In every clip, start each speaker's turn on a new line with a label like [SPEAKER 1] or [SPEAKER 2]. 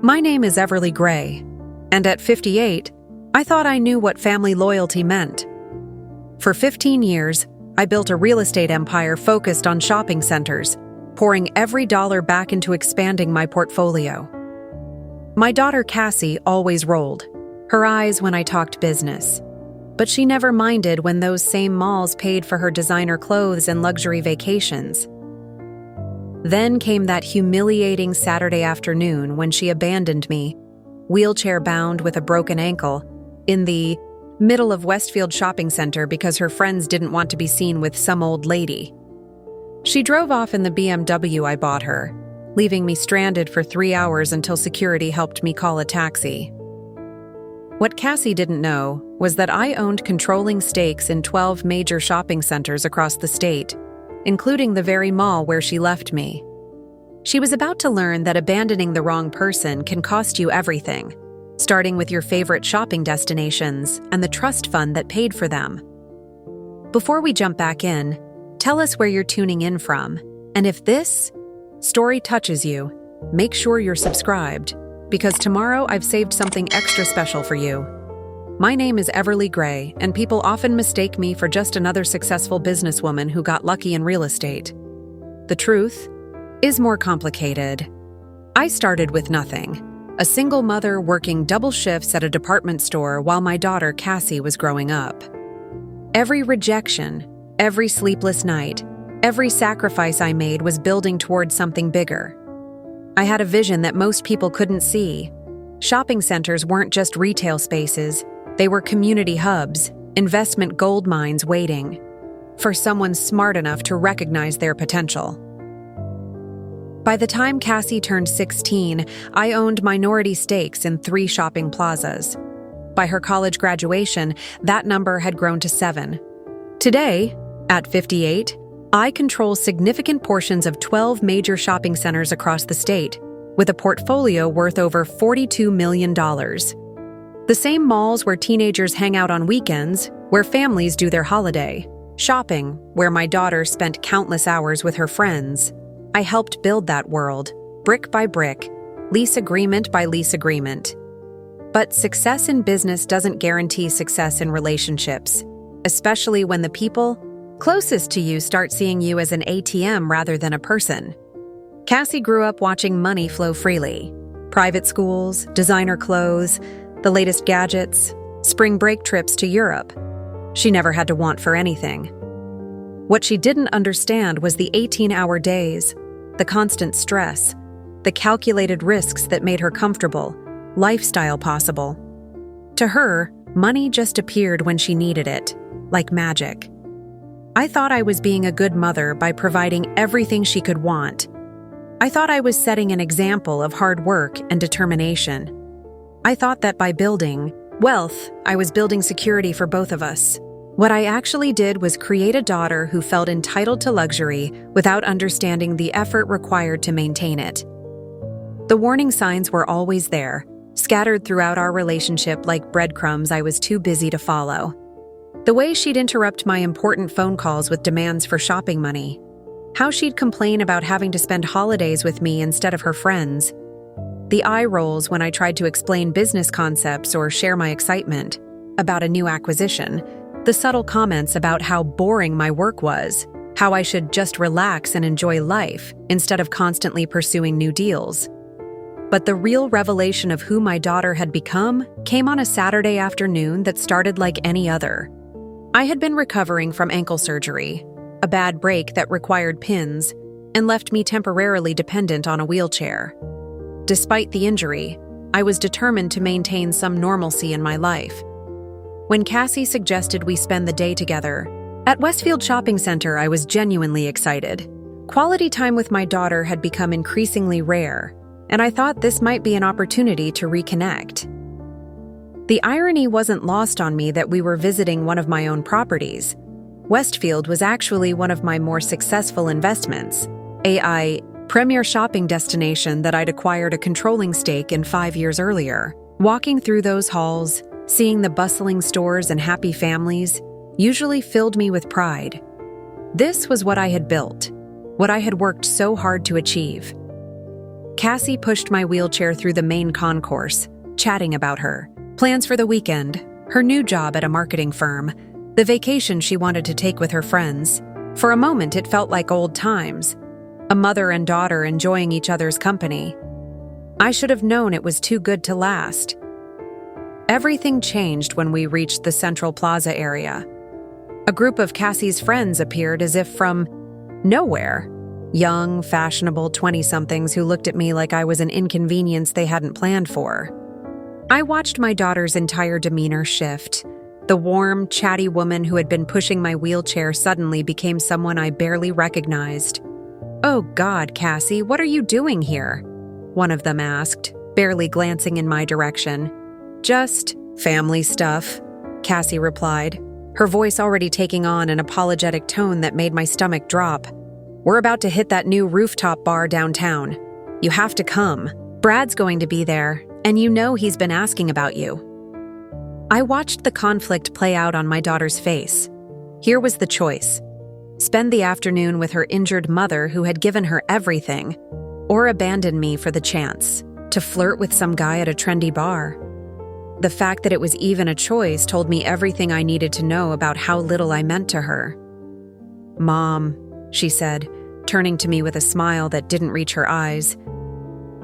[SPEAKER 1] My name is Everly Gray, and at 58, I thought I knew what family loyalty meant. For 15 years, I built a real estate empire focused on shopping centers, pouring every dollar back into expanding my portfolio. My daughter Cassie always rolled her eyes when I talked business, but she never minded when those same malls paid for her designer clothes and luxury vacations. Then came that humiliating Saturday afternoon when she abandoned me, wheelchair-bound with a broken ankle, in the middle of Westfield Shopping Center because her friends didn't want to be seen with some old lady. She drove off in the BMW I bought her, leaving me stranded for 3 hours until security helped me call a taxi. What Cassie didn't know was that I owned controlling stakes in 12 major shopping centers across the state, including the very mall where she left me. She was about to learn that abandoning the wrong person can cost you everything, starting with your favorite shopping destinations and the trust fund that paid for them. Before we jump back in, tell us where you're tuning in from, and if this story touches you, make sure you're subscribed, because tomorrow I've saved something extra special for you. My name is Everly Gray, and people often mistake me for just another successful businesswoman who got lucky in real estate. The truth is more complicated. I started with nothing, a single mother working double shifts at a department store while my daughter Cassie was growing up. Every rejection, every sleepless night, every sacrifice I made was building towards something bigger. I had a vision that most people couldn't see. Shopping centers weren't just retail spaces, they were community hubs, investment gold mines waiting for someone smart enough to recognize their potential. By the time Cassie turned 16, I owned minority stakes in 3 shopping plazas. By her college graduation, that number had grown to 7. Today, at 58, I control significant portions of 12 major shopping centers across the state, with a portfolio worth over $42 million. The same malls where teenagers hang out on weekends, where families do their holiday. Shopping, where my daughter spent countless hours with her friends. I helped build that world, brick by brick, lease agreement by lease agreement. But success in business doesn't guarantee success in relationships, especially when the people closest to you start seeing you as an ATM rather than a person. Cassie grew up watching money flow freely. Private schools, designer clothes, the latest gadgets, spring break trips to Europe. She never had to want for anything. What she didn't understand was the 18-hour days, the constant stress, the calculated risks that made her comfortable, lifestyle possible. To her, money just appeared when she needed it, like magic. I thought I was being a good mother by providing everything she could want. I thought I was setting an example of hard work and determination. I thought that by building wealth, I was building security for both of us. What I actually did was create a daughter who felt entitled to luxury without understanding the effort required to maintain it. The warning signs were always there, scattered throughout our relationship like breadcrumbs I was too busy to follow. The way she'd interrupt my important phone calls with demands for shopping money. How she'd complain about having to spend holidays with me instead of her friends. The eye rolls when I tried to explain business concepts or share my excitement about a new acquisition. The subtle comments about how boring my work was, how I should just relax and enjoy life instead of constantly pursuing new deals. But the real revelation of who my daughter had become came on a Saturday afternoon that started like any other. I had been recovering from ankle surgery, a bad break that required pins, and left me temporarily dependent on a wheelchair. Despite the injury, I was determined to maintain some normalcy in my life. When Cassie suggested we spend the day together, at Westfield Shopping Center, I was genuinely excited. Quality time with my daughter had become increasingly rare, and I thought this might be an opportunity to reconnect. The irony wasn't lost on me that we were visiting one of my own properties. Westfield was actually one of my more successful investments, a premier shopping destination that I'd acquired a controlling stake in 5 years earlier. Walking through those halls, seeing the bustling stores and happy families, usually filled me with pride. This was what I had built, what I had worked so hard to achieve. Cassie pushed my wheelchair through the main concourse, chatting about her plans for the weekend, her new job at a marketing firm, the vacation she wanted to take with her friends. For a moment, it felt like old times, a mother and daughter enjoying each other's company. I should have known it was too good to last. Everything changed when we reached the Central Plaza area. A group of Cassie's friends appeared as if from nowhere. Young, fashionable 20-somethings who looked at me like I was an inconvenience they hadn't planned for. I watched my daughter's entire demeanor shift. The warm, chatty woman who had been pushing my wheelchair suddenly became someone I barely recognized. "Oh God, Cassie, what are you doing here?" one of them asked, barely glancing in my direction. "Just family stuff," Cassie replied, her voice already taking on an apologetic tone that made my stomach drop. "We're about to hit that new rooftop bar downtown. You have to come. Brad's going to be there, and you know he's been asking about you." I watched the conflict play out on my daughter's face. Here was the choice: spend the afternoon with her injured mother who had given her everything, or abandon me for the chance to flirt with some guy at a trendy bar. The fact that it was even a choice told me everything I needed to know about how little I meant to her. "Mom," she said, turning to me with a smile that didn't reach her eyes,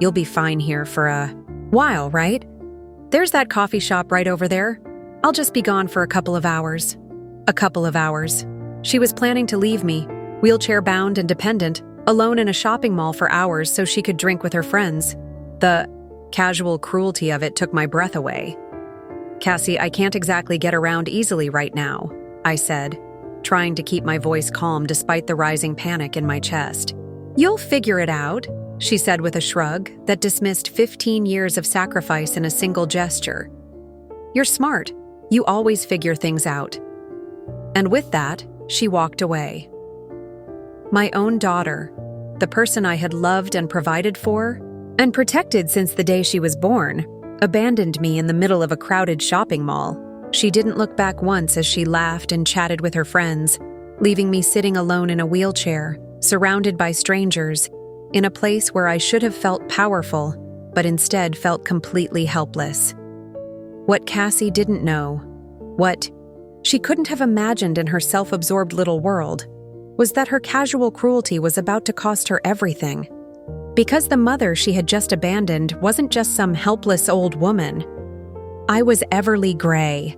[SPEAKER 1] "you'll be fine here for a while, right? There's that coffee shop right over there. I'll just be gone for a couple of hours." A couple of hours. She was planning to leave me, wheelchair-bound and dependent, alone in a shopping mall for hours so she could drink with her friends. The casual cruelty of it took my breath away. "Cassie, I can't exactly get around easily right now," I said, trying to keep my voice calm despite the rising panic in my chest. "You'll figure it out," she said with a shrug that dismissed 15 years of sacrifice in a single gesture. "You're smart. You always figure things out." And with that, she walked away. My own daughter, the person I had loved and provided for, and protected since the day she was born, abandoned me in the middle of a crowded shopping mall. She didn't look back once as she laughed and chatted with her friends, leaving me sitting alone in a wheelchair, surrounded by strangers, in a place where I should have felt powerful, but instead felt completely helpless. What Cassie didn't know, what she couldn't have imagined in her self-absorbed little world, was that her casual cruelty was about to cost her everything. Because the mother she had just abandoned wasn't just some helpless old woman. I was Everly Gray,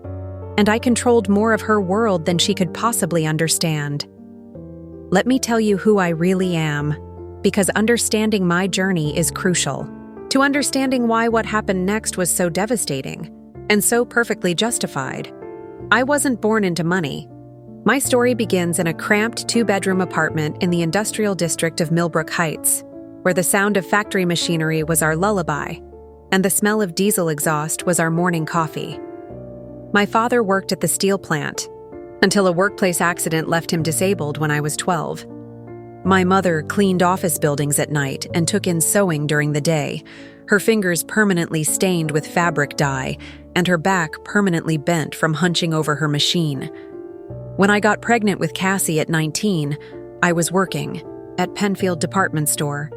[SPEAKER 1] and I controlled more of her world than she could possibly understand. Let me tell you who I really am, because understanding my journey is crucial to understanding why what happened next was so devastating and so perfectly justified. I wasn't born into money. My story begins in a cramped 2-bedroom apartment in the industrial district of Millbrook Heights, where the sound of factory machinery was our lullaby, and the smell of diesel exhaust was our morning coffee. My father worked at the steel plant, until a workplace accident left him disabled when I was 12. My mother cleaned office buildings at night and took in sewing during the day, her fingers permanently stained with fabric dye, and her back permanently bent from hunching over her machine. When I got pregnant with Cassie at 19, I was working at Penfield Department Store,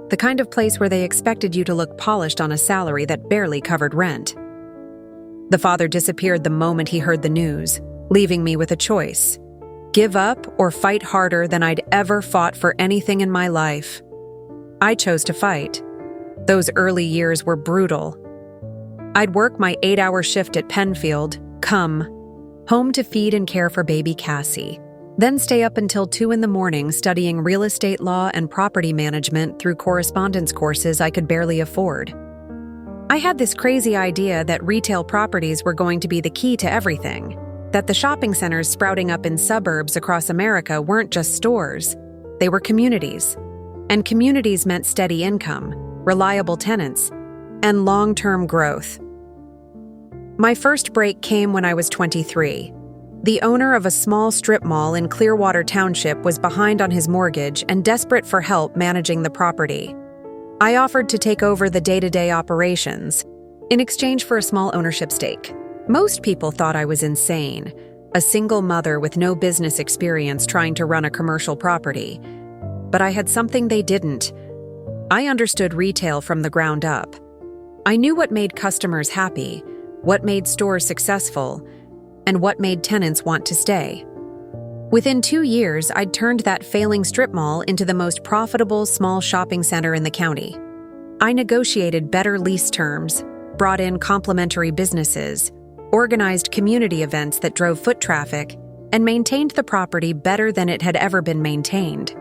[SPEAKER 1] the kind of place where they expected you to look polished on a salary that barely covered rent. The father disappeared the moment he heard the news, leaving me with a choice: give up or fight harder than I'd ever fought for anything in my life. I chose to fight. Those early years were brutal. I'd work my 8-hour shift at Penfield, come home to feed and care for baby Cassie, then stay up until 2 a.m. studying real estate law and property management through correspondence courses I could barely afford. I had this crazy idea that retail properties were going to be the key to everything, that the shopping centers sprouting up in suburbs across America weren't just stores, they were communities. And communities meant steady income, reliable tenants, and long-term growth. My first break came when I was 23. The owner of a small strip mall in Clearwater Township was behind on his mortgage and desperate for help managing the property. I offered to take over the day-to-day operations in exchange for a small ownership stake. Most people thought I was insane, a single mother with no business experience trying to run a commercial property. But I had something they didn't. I understood retail from the ground up. I knew what made customers happy, what made stores successful, and what made tenants want to stay. Within 2 years, I'd turned that failing strip mall into the most profitable small shopping center in the county. I negotiated better lease terms, brought in complementary businesses, organized community events that drove foot traffic, and maintained the property better than it had ever been maintained.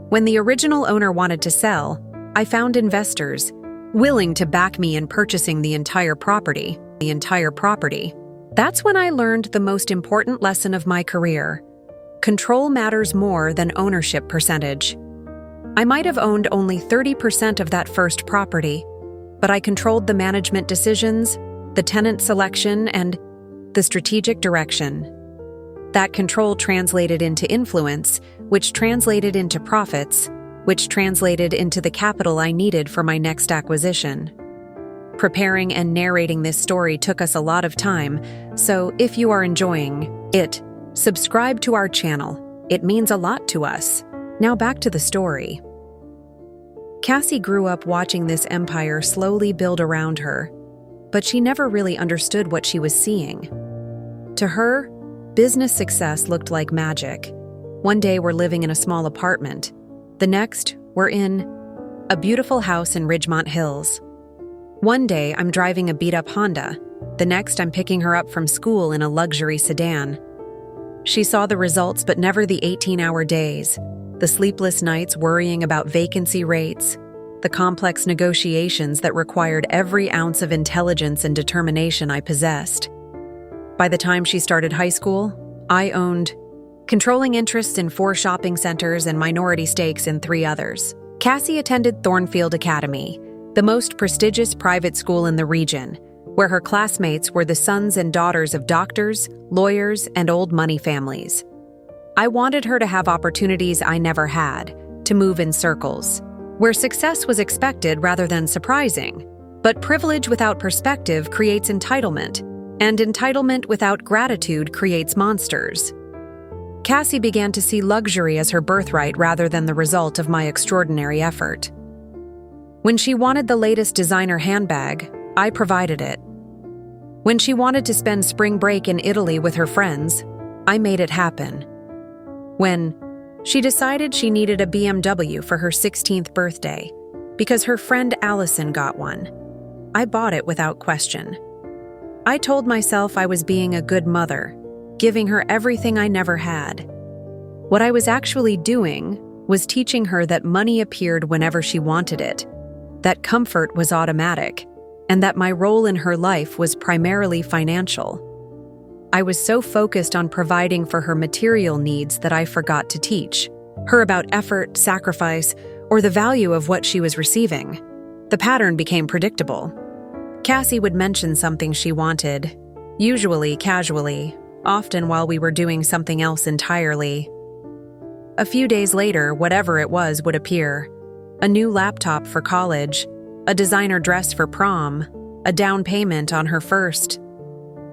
[SPEAKER 1] When the original owner wanted to sell, I found investors willing to back me in purchasing the entire property. That's when I learned the most important lesson of my career. Control matters more than ownership percentage. I might have owned only 30% of that first property, but I controlled the management decisions, the tenant selection, and the strategic direction. That control translated into influence, which translated into profits, which translated into the capital I needed for my next acquisition. Preparing and narrating this story took us a lot of time, so if you are enjoying it, subscribe to our channel. It means a lot to us. Now back to the story. Cassie grew up watching this empire slowly build around her, but she never really understood what she was seeing. To her, business success looked like magic. One day we're living in a small apartment. The next, we're in a beautiful house in Ridgemont Hills. One day, I'm driving a beat-up Honda. The next, I'm picking her up from school in a luxury sedan. She saw the results, but never the 18-hour days, the sleepless nights worrying about vacancy rates, the complex negotiations that required every ounce of intelligence and determination I possessed. By the time she started high school, I owned controlling interests in 4 shopping centers and minority stakes in 3 others. Cassie attended Thornfield Academy, the most prestigious private school in the region, where her classmates were the sons and daughters of doctors, lawyers, and old money families. I wanted her to have opportunities I never had, to move in circles, where success was expected rather than surprising. But privilege without perspective creates entitlement, and entitlement without gratitude creates monsters. Cassie began to see luxury as her birthright rather than the result of my extraordinary effort. When she wanted the latest designer handbag, I provided it. When she wanted to spend spring break in Italy with her friends, I made it happen. When she decided she needed a BMW for her 16th birthday because her friend Allison got one, I bought it without question. I told myself I was being a good mother, giving her everything I never had. What I was actually doing was teaching her that money appeared whenever she wanted it, that comfort was automatic, and that my role in her life was primarily financial. I was so focused on providing for her material needs that I forgot to teach her about effort, sacrifice, or the value of what she was receiving. The pattern became predictable. Cassie would mention something she wanted, usually casually, often while we were doing something else entirely. A few days later, whatever it was would appear. A new laptop for college, a designer dress for prom, a down payment on her first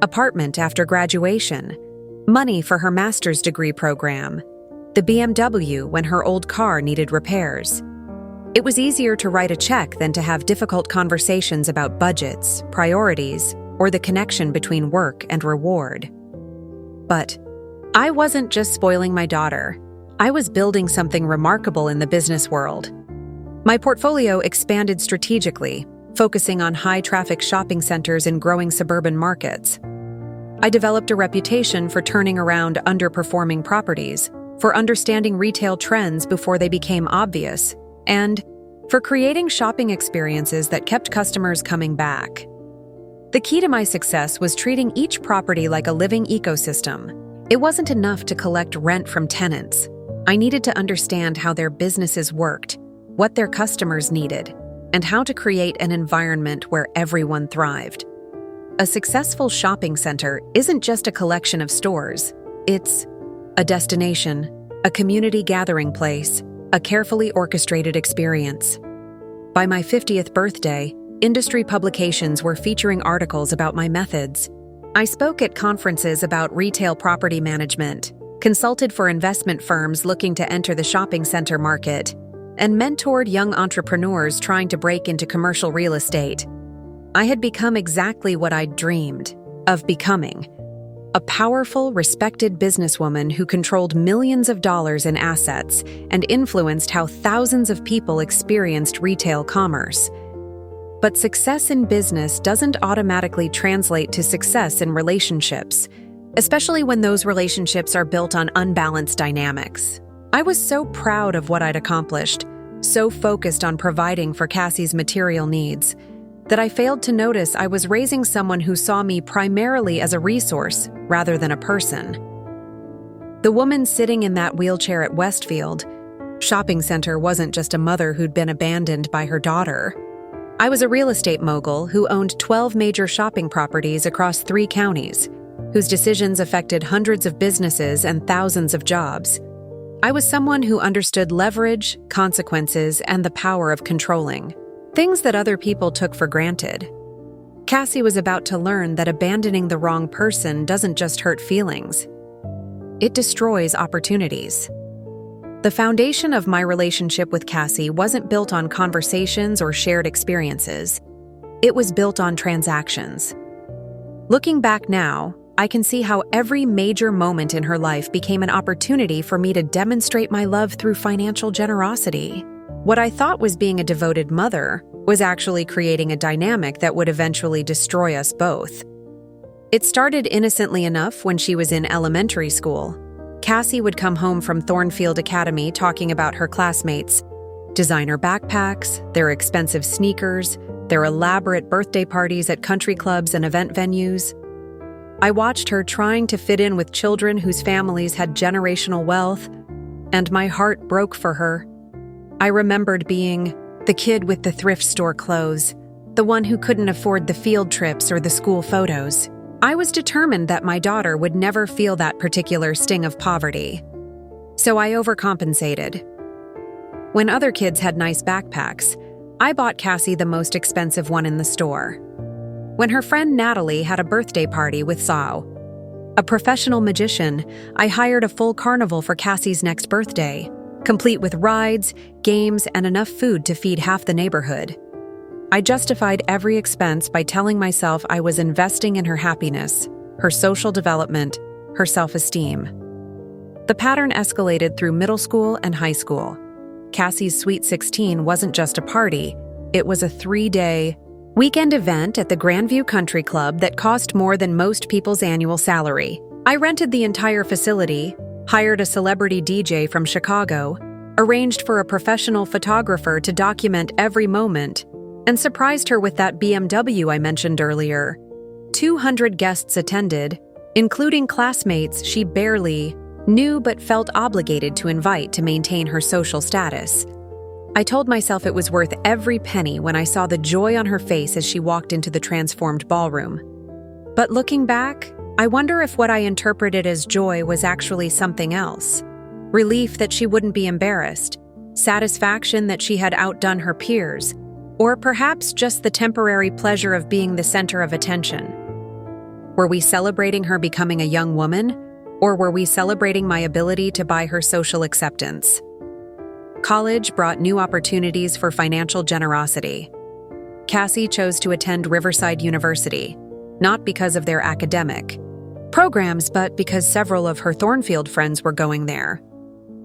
[SPEAKER 1] apartment after graduation, money for her master's degree program, the BMW when her old car needed repairs. It was easier to write a check than to have difficult conversations about budgets, priorities, or the connection between work and reward. But I wasn't just spoiling my daughter. I was building something remarkable in the business world. My portfolio expanded strategically, focusing on high-traffic shopping centers in growing suburban markets. I developed a reputation for turning around underperforming properties, for understanding retail trends before they became obvious, and for creating shopping experiences that kept customers coming back. The key to my success was treating each property like a living ecosystem. It wasn't enough to collect rent from tenants. I needed to understand how their businesses worked, what their customers needed, and how to create an environment where everyone thrived. A successful shopping center isn't just a collection of stores. It's a destination, a community gathering place, a carefully orchestrated experience. By my 50th birthday, industry publications were featuring articles about my methods. I spoke at conferences about retail property management, consulted for investment firms looking to enter the shopping center market, and mentored young entrepreneurs trying to break into commercial real estate. I had become exactly what I'd dreamed of becoming: a powerful, respected businesswoman who controlled millions of dollars in assets and influenced how thousands of people experienced retail commerce. But success in business doesn't automatically translate to success in relationships, especially when those relationships are built on unbalanced dynamics. I was so proud of what I'd accomplished, so focused on providing for Cassie's material needs, that I failed to notice I was raising someone who saw me primarily as a resource rather than a person. The woman sitting in that wheelchair at Westfield Shopping Center wasn't just a mother who'd been abandoned by her daughter. I was a real estate mogul who owned 12 major shopping properties across 3 counties, whose decisions affected hundreds of businesses and thousands of jobs. I was someone who understood leverage, consequences, and the power of controlling, things that other people took for granted. Cassie was about to learn that abandoning the wrong person doesn't just hurt feelings. It destroys opportunities. The foundation of my relationship with Cassie wasn't built on conversations or shared experiences. It was built on transactions. Looking back now, I can see how every major moment in her life became an opportunity for me to demonstrate my love through financial generosity. What I thought was being a devoted mother was actually creating a dynamic that would eventually destroy us both. It started innocently enough when she was in elementary school. Cassie would come home from Thornfield Academy talking about her classmates' designer backpacks, their expensive sneakers, their elaborate birthday parties at country clubs and event venues. I watched her trying to fit in with children whose families had generational wealth, and my heart broke for her. I remembered being the kid with the thrift store clothes, the one who couldn't afford the field trips or the school photos. I was determined that my daughter would never feel that particular sting of poverty. So I overcompensated. When other kids had nice backpacks, I bought Cassie the most expensive one in the store. When her friend Natalie had a birthday party with Sao, a professional magician, I hired a full carnival for Cassie's next birthday, complete with rides, games, and enough food to feed half the neighborhood. I justified every expense by telling myself I was investing in her happiness, her social development, her self-esteem. The pattern escalated through middle school and high school. Cassie's Sweet 16 wasn't just a party, it was a 3-day weekend event at the Grandview Country Club that cost more than most people's annual salary. I rented the entire facility, hired a celebrity DJ from Chicago, arranged for a professional photographer to document every moment, and surprised her with that BMW I mentioned earlier. 200 guests attended, including classmates she barely knew but felt obligated to invite to maintain her social status. I told myself it was worth every penny when I saw the joy on her face as she walked into the transformed ballroom. But looking back, I wonder if what I interpreted as joy was actually something else. Relief that she wouldn't be embarrassed, satisfaction that she had outdone her peers, or perhaps just the temporary pleasure of being the center of attention. Were we celebrating her becoming a young woman, or were we celebrating my ability to buy her social acceptance? College brought new opportunities for financial generosity. Cassie chose to attend Riverside University, not because of their academic programs, but because several of her Thornfield friends were going there.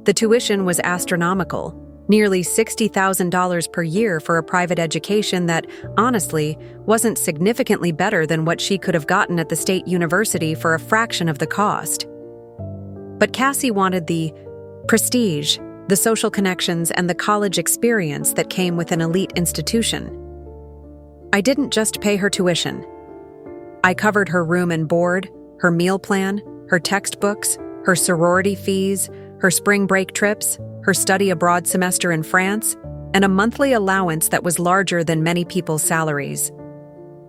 [SPEAKER 1] The tuition was astronomical, nearly $60,000 per year for a private education that, honestly, wasn't significantly better than what she could have gotten at the state university for a fraction of the cost. But Cassie wanted the prestige, the social connections, and the college experience that came with an elite institution. I didn't just pay her tuition. I covered her room and board, her meal plan, her textbooks, her sorority fees, her spring break trips, her study abroad semester in France, and a monthly allowance that was larger than many people's salaries.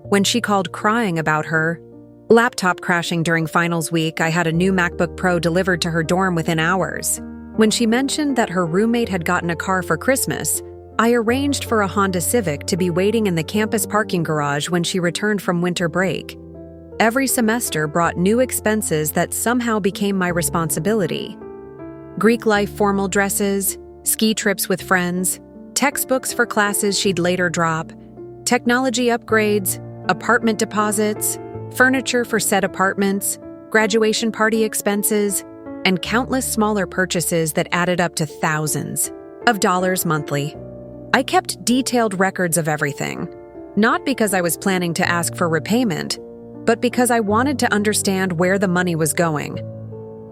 [SPEAKER 1] When she called crying about her laptop crashing during finals week, I had a new MacBook Pro delivered to her dorm within hours. When she mentioned that her roommate had gotten a car for Christmas, I arranged for a Honda Civic to be waiting in the campus parking garage when she returned from winter break. Every semester brought new expenses that somehow became my responsibility. Greek life formal dresses, ski trips with friends, textbooks for classes she'd later drop, technology upgrades, apartment deposits, furniture for said apartments, graduation party expenses, and countless smaller purchases that added up to thousands of dollars monthly. I kept detailed records of everything, not because I was planning to ask for repayment, but because I wanted to understand where the money was going.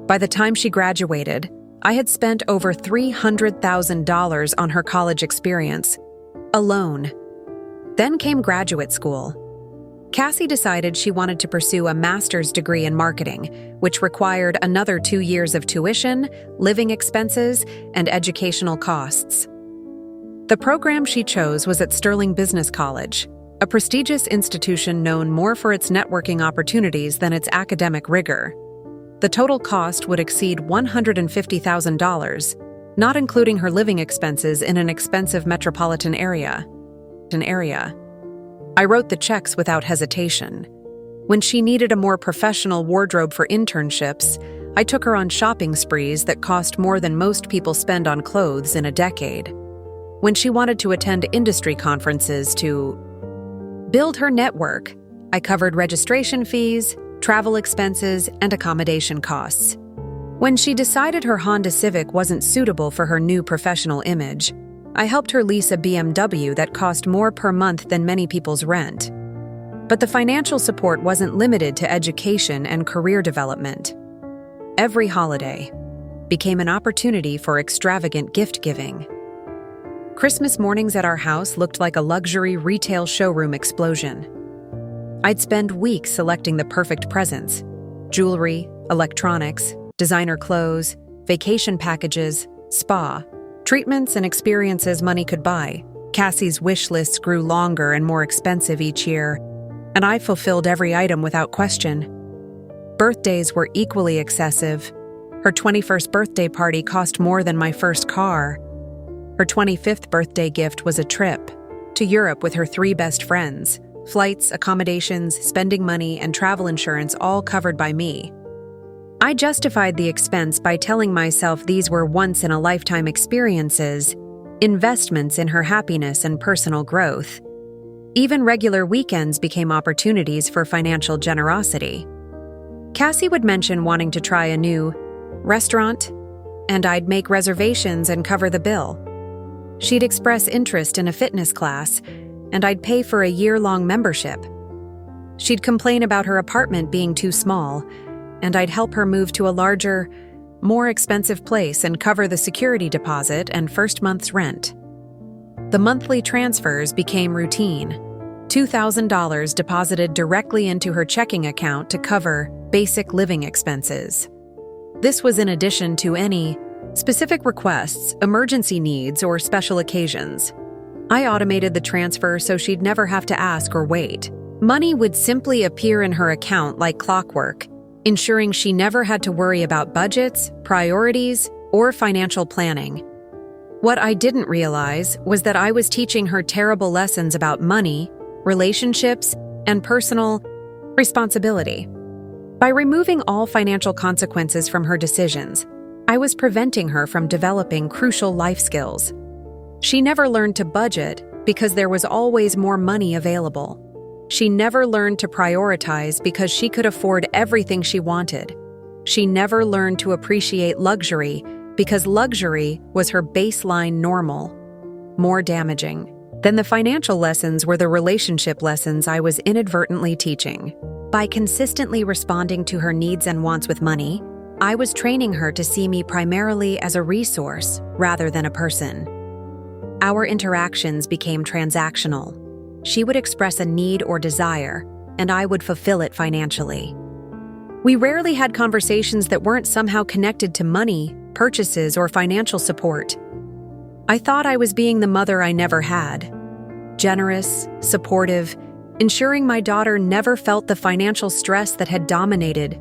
[SPEAKER 1] By the time she graduated, I had spent over $300,000 on her college experience, alone. Then came graduate school. Cassie decided she wanted to pursue a master's degree in marketing, which required another 2 years of tuition, living expenses, and educational costs. The program she chose was at Sterling Business College, a prestigious institution known more for its networking opportunities than its academic rigor. The total cost would exceed $150,000, not including her living expenses in an expensive metropolitan area. I wrote the checks without hesitation. When she needed a more professional wardrobe for internships, I took her on shopping sprees that cost more than most people spend on clothes in a decade. When she wanted to attend industry conferences to build her network, I covered registration fees, travel expenses, and accommodation costs. When she decided her Honda Civic wasn't suitable for her new professional image, I helped her lease a BMW that cost more per month than many people's rent. But the financial support wasn't limited to education and career development. Every holiday became an opportunity for extravagant gift-giving. Christmas mornings at our house looked like a luxury retail showroom explosion. I'd spend weeks selecting the perfect presents: jewelry, electronics, designer clothes, vacation packages, spa, treatments, and experiences money could buy. Cassie's wish lists grew longer and more expensive each year, and I fulfilled every item without question. Birthdays were equally excessive. Her 21st birthday party cost more than my first car. Her 25th birthday gift was a trip to Europe with her 3 best friends. Flights, accommodations, spending money, and travel insurance all covered by me. I justified the expense by telling myself these were once-in-a-lifetime experiences, investments in her happiness and personal growth. Even regular weekends became opportunities for financial generosity. Cassie would mention wanting to try a new restaurant, and I'd make reservations and cover the bill. She'd express interest in a fitness class, and I'd pay for a year-long membership. She'd complain about her apartment being too small, and I'd help her move to a larger, more expensive place and cover the security deposit and first month's rent. The monthly transfers became routine. $2,000 deposited directly into her checking account to cover basic living expenses. This was in addition to any specific requests, emergency needs, or special occasions. I automated the transfer so she'd never have to ask or wait. Money would simply appear in her account like clockwork, ensuring she never had to worry about budgets, priorities, or financial planning. What I didn't realize was that I was teaching her terrible lessons about money, relationships, and personal responsibility. By removing all financial consequences from her decisions, I was preventing her from developing crucial life skills. She never learned to budget because there was always more money available. She never learned to prioritize because she could afford everything she wanted. She never learned to appreciate luxury because luxury was her baseline normal. More damaging than the financial lessons were the relationship lessons I was inadvertently teaching. By consistently responding to her needs and wants with money, I was training her to see me primarily as a resource rather than a person. Our interactions became transactional. She would express a need or desire, and I would fulfill it financially. We rarely had conversations that weren't somehow connected to money, purchases, or financial support. I thought I was being the mother I never had. Generous, supportive, ensuring my daughter never felt the financial stress that had dominated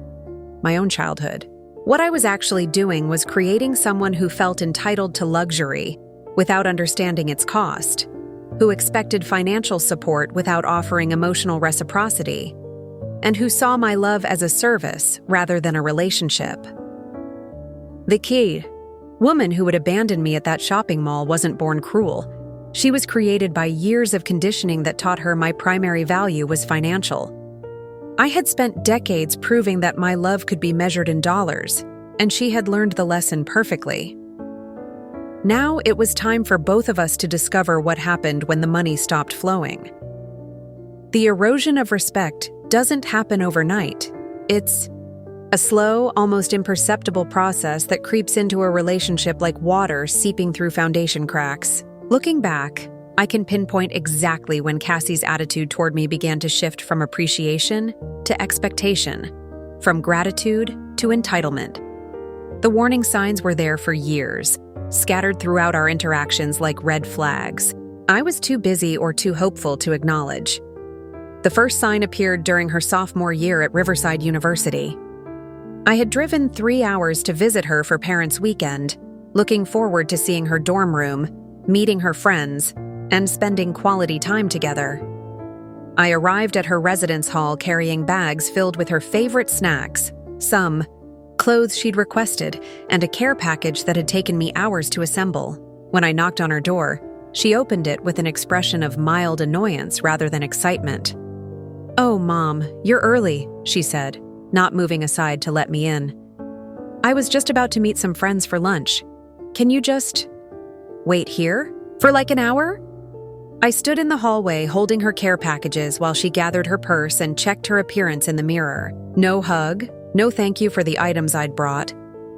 [SPEAKER 1] my own childhood. What I was actually doing was creating someone who felt entitled to luxury without understanding its cost, who expected financial support without offering emotional reciprocity, and who saw my love as a service rather than a relationship. The key woman who would abandon me at that shopping mall wasn't born cruel. She was created by years of conditioning that taught her my primary value was financial. I had spent decades proving that my love could be measured in dollars, and she had learned the lesson perfectly. Now it was time for both of us to discover what happened when the money stopped flowing. The erosion of respect doesn't happen overnight. It's a slow, almost imperceptible process that creeps into a relationship like water seeping through foundation cracks. Looking back, I can pinpoint exactly when Cassie's attitude toward me began to shift from appreciation to expectation, from gratitude to entitlement. The warning signs were there for years, scattered throughout our interactions like red flags. I was too busy or too hopeful to acknowledge. The first sign appeared during her sophomore year at Riverside University. I had driven 3 hours to visit her for Parents' Weekend, looking forward to seeing her dorm room, meeting her friends, and spending quality time together. I arrived at her residence hall carrying bags filled with her favorite snacks, some clothes she'd requested, and a care package that had taken me hours to assemble. When I knocked on her door, she opened it with an expression of mild annoyance rather than excitement. "Oh, Mom, you're early," she said, not moving aside to let me in. "I was just about to meet some friends for lunch. Can you just wait here for like an hour?" I stood in the hallway holding her care packages while she gathered her purse and checked her appearance in the mirror. No hug, no thank you for the items I'd brought,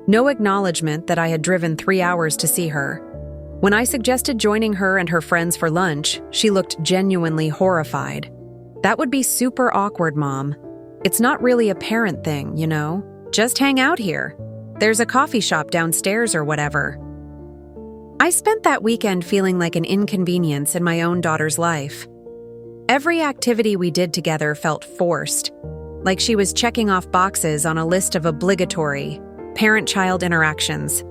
[SPEAKER 1] no acknowledgement that I had driven 3 hours to see her. When I suggested joining her and her friends for lunch, she looked genuinely horrified. "That would be super awkward, Mom. It's not really a parent thing, you know? Just hang out here. There's a coffee shop downstairs or whatever." I spent that weekend feeling like an inconvenience in my own daughter's life. Every activity we did together felt forced, like she was checking off boxes on a list of obligatory parent-child interactions.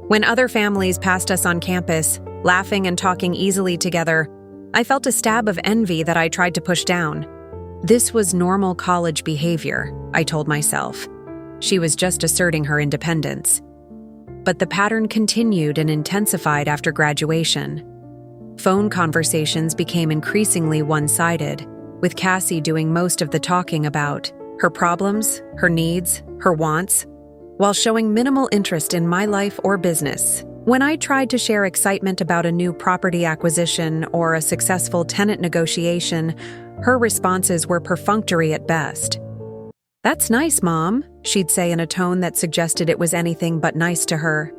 [SPEAKER 1] When other families passed us on campus, laughing and talking easily together, I felt a stab of envy that I tried to push down. This was normal college behavior, I told myself. She was just asserting her independence. But the pattern continued and intensified after graduation. Phone conversations became increasingly one-sided, with Cassie doing most of the talking about her problems, her needs, her wants, while showing minimal interest in my life or business. When I tried to share excitement about a new property acquisition or a successful tenant negotiation, her responses were perfunctory at best. "That's nice, Mom," she'd say in a tone that suggested it was anything but nice to her.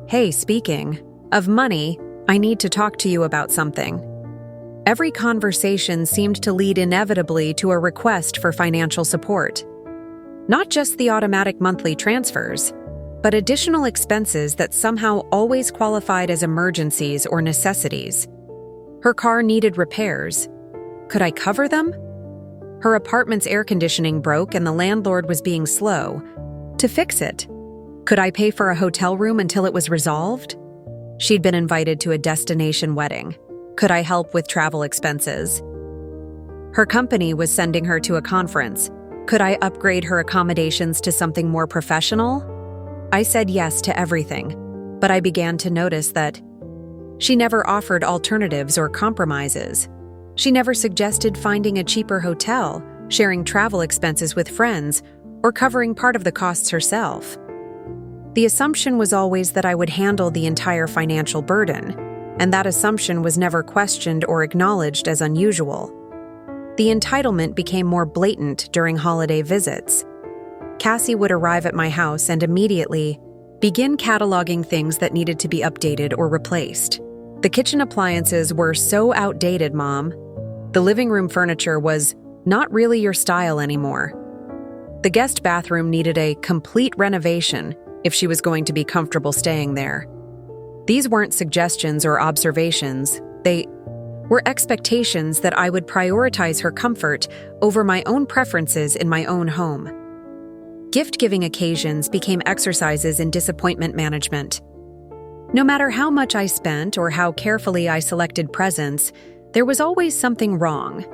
[SPEAKER 1] "Hey, speaking of money, I need to talk to you about something." Every conversation seemed to lead inevitably to a request for financial support. Not just the automatic monthly transfers, but additional expenses that somehow always qualified as emergencies or necessities. Her car needed repairs. Could I cover them? Her apartment's air conditioning broke and the landlord was being slow to fix it. Could I pay for a hotel room until it was resolved? She'd been invited to a destination wedding. Could I help with travel expenses? Her company was sending her to a conference. Could I upgrade her accommodations to something more professional? I said yes to everything, but I began to notice that she never offered alternatives or compromises. She never suggested finding a cheaper hotel, sharing travel expenses with friends, or covering part of the costs herself. The assumption was always that I would handle the entire financial burden, and that assumption was never questioned or acknowledged as unusual. The entitlement became more blatant during holiday visits. Cassie would arrive at my house and immediately begin cataloging things that needed to be updated or replaced. The kitchen appliances were so outdated, Mom. The living room furniture was not really your style anymore. The guest bathroom needed a complete renovation if she was going to be comfortable staying there. These weren't suggestions or observations. They were expectations that I would prioritize her comfort over my own preferences in my own home. Gift-giving occasions became exercises in disappointment management. No matter how much I spent or how carefully I selected presents, there was always something wrong.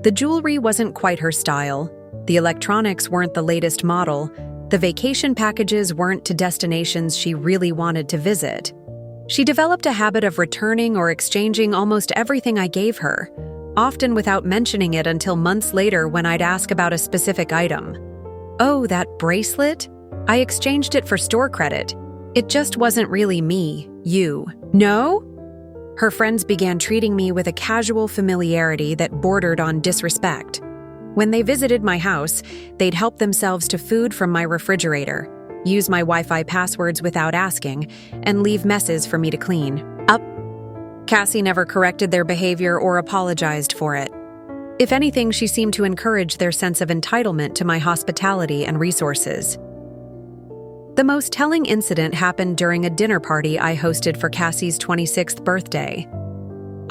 [SPEAKER 1] The jewelry wasn't quite her style, the electronics weren't the latest model, The vacation packages weren't to destinations she really wanted to visit. She developed a habit of returning or exchanging almost everything I gave her, often without mentioning it until months later when I'd ask about a specific item. "Oh, that bracelet? I exchanged it for store credit. It just wasn't really me, you." "No?" Her friends began treating me with a casual familiarity that bordered on disrespect. When they visited my house, they'd help themselves to food from my refrigerator, use my Wi-Fi passwords without asking, and leave messes for me to clean up. Cassie never corrected their behavior or apologized for it. If anything, she seemed to encourage their sense of entitlement to my hospitality and resources. The most telling incident happened during a dinner party I hosted for Cassie's 26th birthday.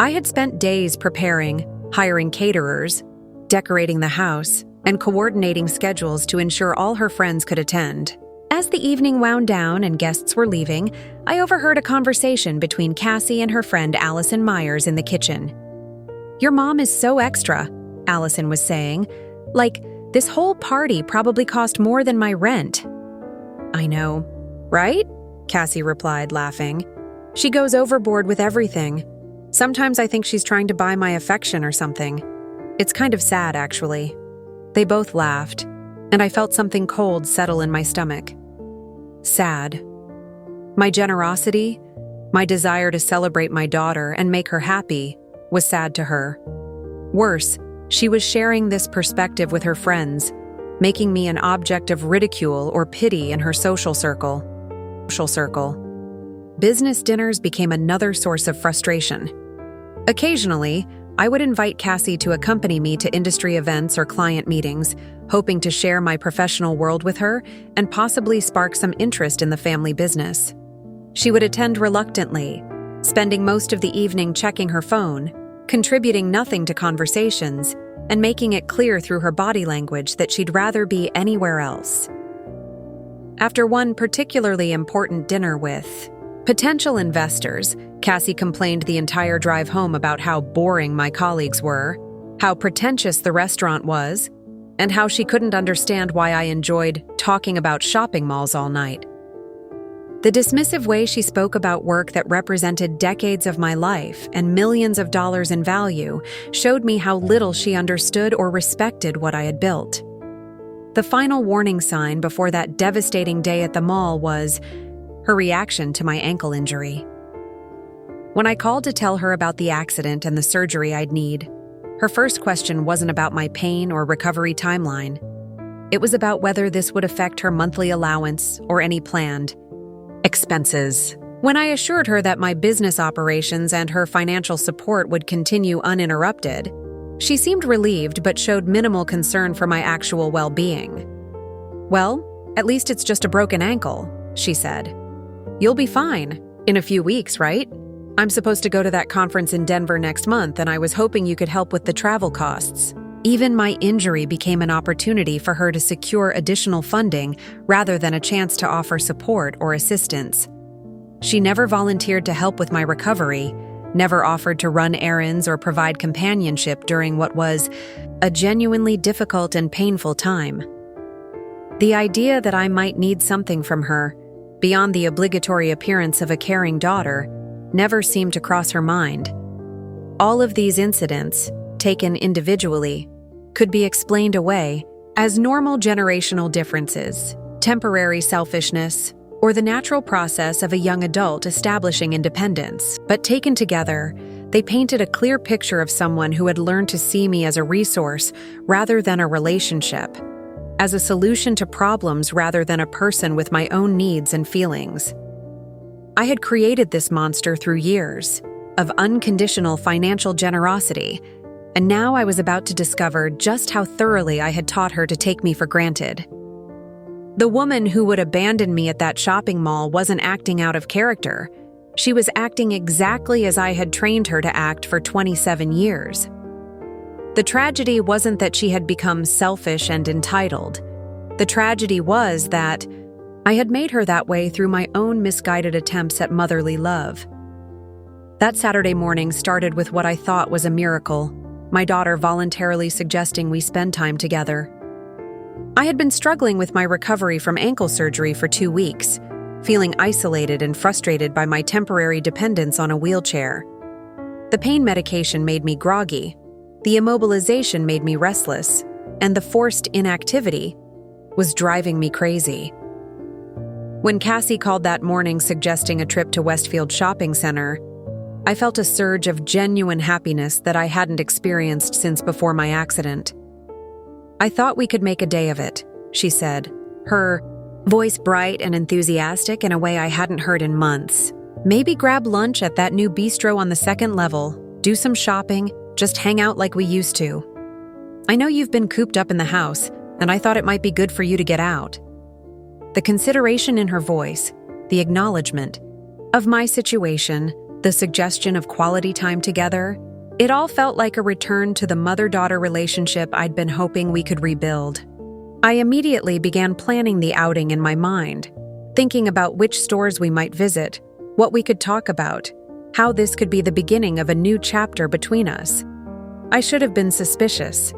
[SPEAKER 1] I had spent days preparing, hiring caterers, decorating the house, and coordinating schedules to ensure all her friends could attend. As the evening wound down and guests were leaving, I overheard a conversation between Cassie and her friend Allison Myers in the kitchen. "Your mom is so extra," Allison was saying. "Like, this whole party probably cost more than my rent." "I know, right?" Cassie replied, laughing. "She goes overboard with everything. Sometimes I think she's trying to buy my affection or something. It's kind of sad, actually." They both laughed, and I felt something cold settle in my stomach. Sad. My generosity, my desire to celebrate my daughter and make her happy, was sad to her. Worse, she was sharing this perspective with her friends, making me an object of ridicule or pity in her social circle. Business dinners became another source of frustration. Occasionally, I would invite Cassie to accompany me to industry events or client meetings, hoping to share my professional world with her and possibly spark some interest in the family business. She would attend reluctantly, spending most of the evening checking her phone, contributing nothing to conversations, and making it clear through her body language that she'd rather be anywhere else. After one particularly important dinner with potential investors, Cassie complained the entire drive home about how boring my colleagues were, how pretentious the restaurant was, and how she couldn't understand why I enjoyed talking about shopping malls all night. The dismissive way she spoke about work that represented decades of my life and millions of dollars in value showed me how little she understood or respected what I had built. The final warning sign before that devastating day at the mall was her reaction to my ankle injury. When I called to tell her about the accident and the surgery I'd need, her first question wasn't about my pain or recovery timeline. It was about whether this would affect her monthly allowance or any planned expenses. When I assured her that my business operations and her financial support would continue uninterrupted, she seemed relieved but showed minimal concern for my actual well-being. "Well, at least it's just a broken ankle," she said. "You'll be fine in a few weeks, right? I'm supposed to go to that conference in Denver next month, and I was hoping you could help with the travel costs." Even my injury became an opportunity for her to secure additional funding rather than a chance to offer support or assistance. She never volunteered to help with my recovery, never offered to run errands or provide companionship during what was a genuinely difficult and painful time. The idea that I might need something from her, beyond the obligatory appearance of a caring daughter, never seemed to cross her mind. All of these incidents, taken individually, could be explained away as normal generational differences, temporary selfishness, or the natural process of a young adult establishing independence. But taken together, they painted a clear picture of someone who had learned to see me as a resource rather than a relationship, as a solution to problems rather than a person with my own needs and feelings. I had created this monster through years of unconditional financial generosity, and now I was about to discover just how thoroughly I had taught her to take me for granted. The woman who would abandon me at that shopping mall wasn't acting out of character. She was acting exactly as I had trained her to act for 27 years. The tragedy wasn't that she had become selfish and entitled. The tragedy was that I had made her that way through my own misguided attempts at motherly love. That Saturday morning started with what I thought was a miracle, my daughter voluntarily suggesting we spend time together. I had been struggling with my recovery from ankle surgery for 2 weeks, feeling isolated and frustrated by my temporary dependence on a wheelchair. The pain medication made me groggy, the immobilization made me restless, and the forced inactivity was driving me crazy. When Cassie called that morning suggesting a trip to Westfield Shopping Center, I felt a surge of genuine happiness that I hadn't experienced since before my accident. "I thought we could make a day of it," she said, her voice bright and enthusiastic in a way I hadn't heard in months. "Maybe grab lunch at that new bistro on the second level, do some shopping, just hang out like we used to. I know you've been cooped up in the house, and I thought it might be good for you to get out." The consideration in her voice, the acknowledgement of my situation, the suggestion of quality time together, it all felt like a return to the mother-daughter relationship I'd been hoping we could rebuild. I immediately began planning the outing in my mind, thinking about which stores we might visit, what we could talk about, how this could be the beginning of a new chapter between us. I should have been suspicious.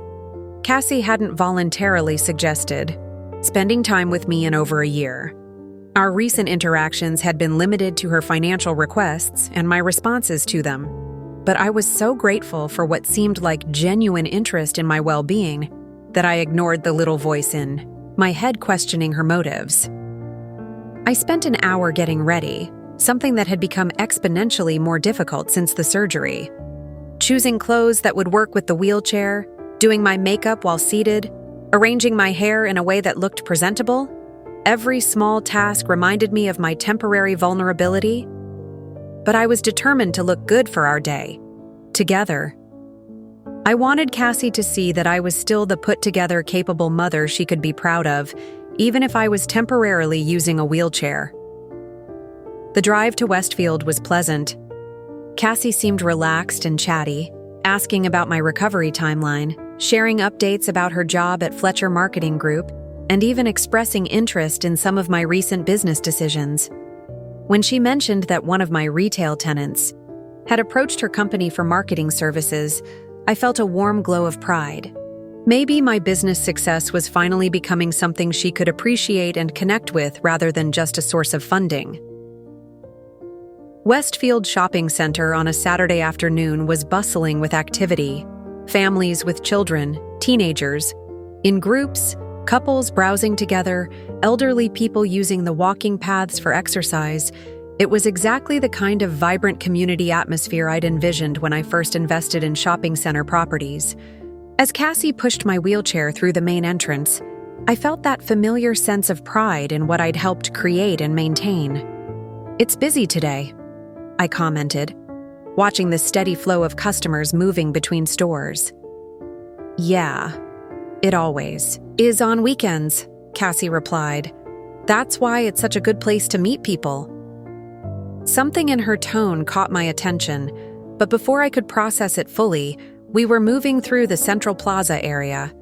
[SPEAKER 1] Cassie hadn't voluntarily suggested spending time with me in over a year. Our recent interactions had been limited to her financial requests and my responses to them, but I was so grateful for what seemed like genuine interest in my well-being that I ignored the little voice in my head questioning her motives. I spent an hour getting ready, something that had become exponentially more difficult since the surgery. Choosing clothes that would work with the wheelchair, doing my makeup while seated, arranging my hair in a way that looked presentable. Every small task reminded me of my temporary vulnerability, but I was determined to look good for our day, together. I wanted Cassie to see that I was still the put-together, capable mother she could be proud of, even if I was temporarily using a wheelchair. The drive to Westfield was pleasant. Cassie seemed relaxed and chatty, asking about my recovery timeline, sharing updates about her job at Fletcher Marketing Group, and even expressing interest in some of my recent business decisions. When she mentioned that one of my retail tenants had approached her company for marketing services, I felt a warm glow of pride. Maybe my business success was finally becoming something she could appreciate and connect with rather than just a source of funding. Westfield Shopping Center on a Saturday afternoon was bustling with activity. Families with children, teenagers, in groups, couples browsing together, elderly people using the walking paths for exercise. It was exactly the kind of vibrant community atmosphere I'd envisioned when I first invested in shopping center properties. As Cassie pushed my wheelchair through the main entrance, I felt that familiar sense of pride in what I'd helped create and maintain. "It's busy today," I commented, watching the steady flow of customers moving between stores. "Yeah, it always is on weekends," Cassie replied. "That's why it's such a good place to meet people." Something in her tone caught my attention, but before I could process it fully, we were moving through the Central Plaza area.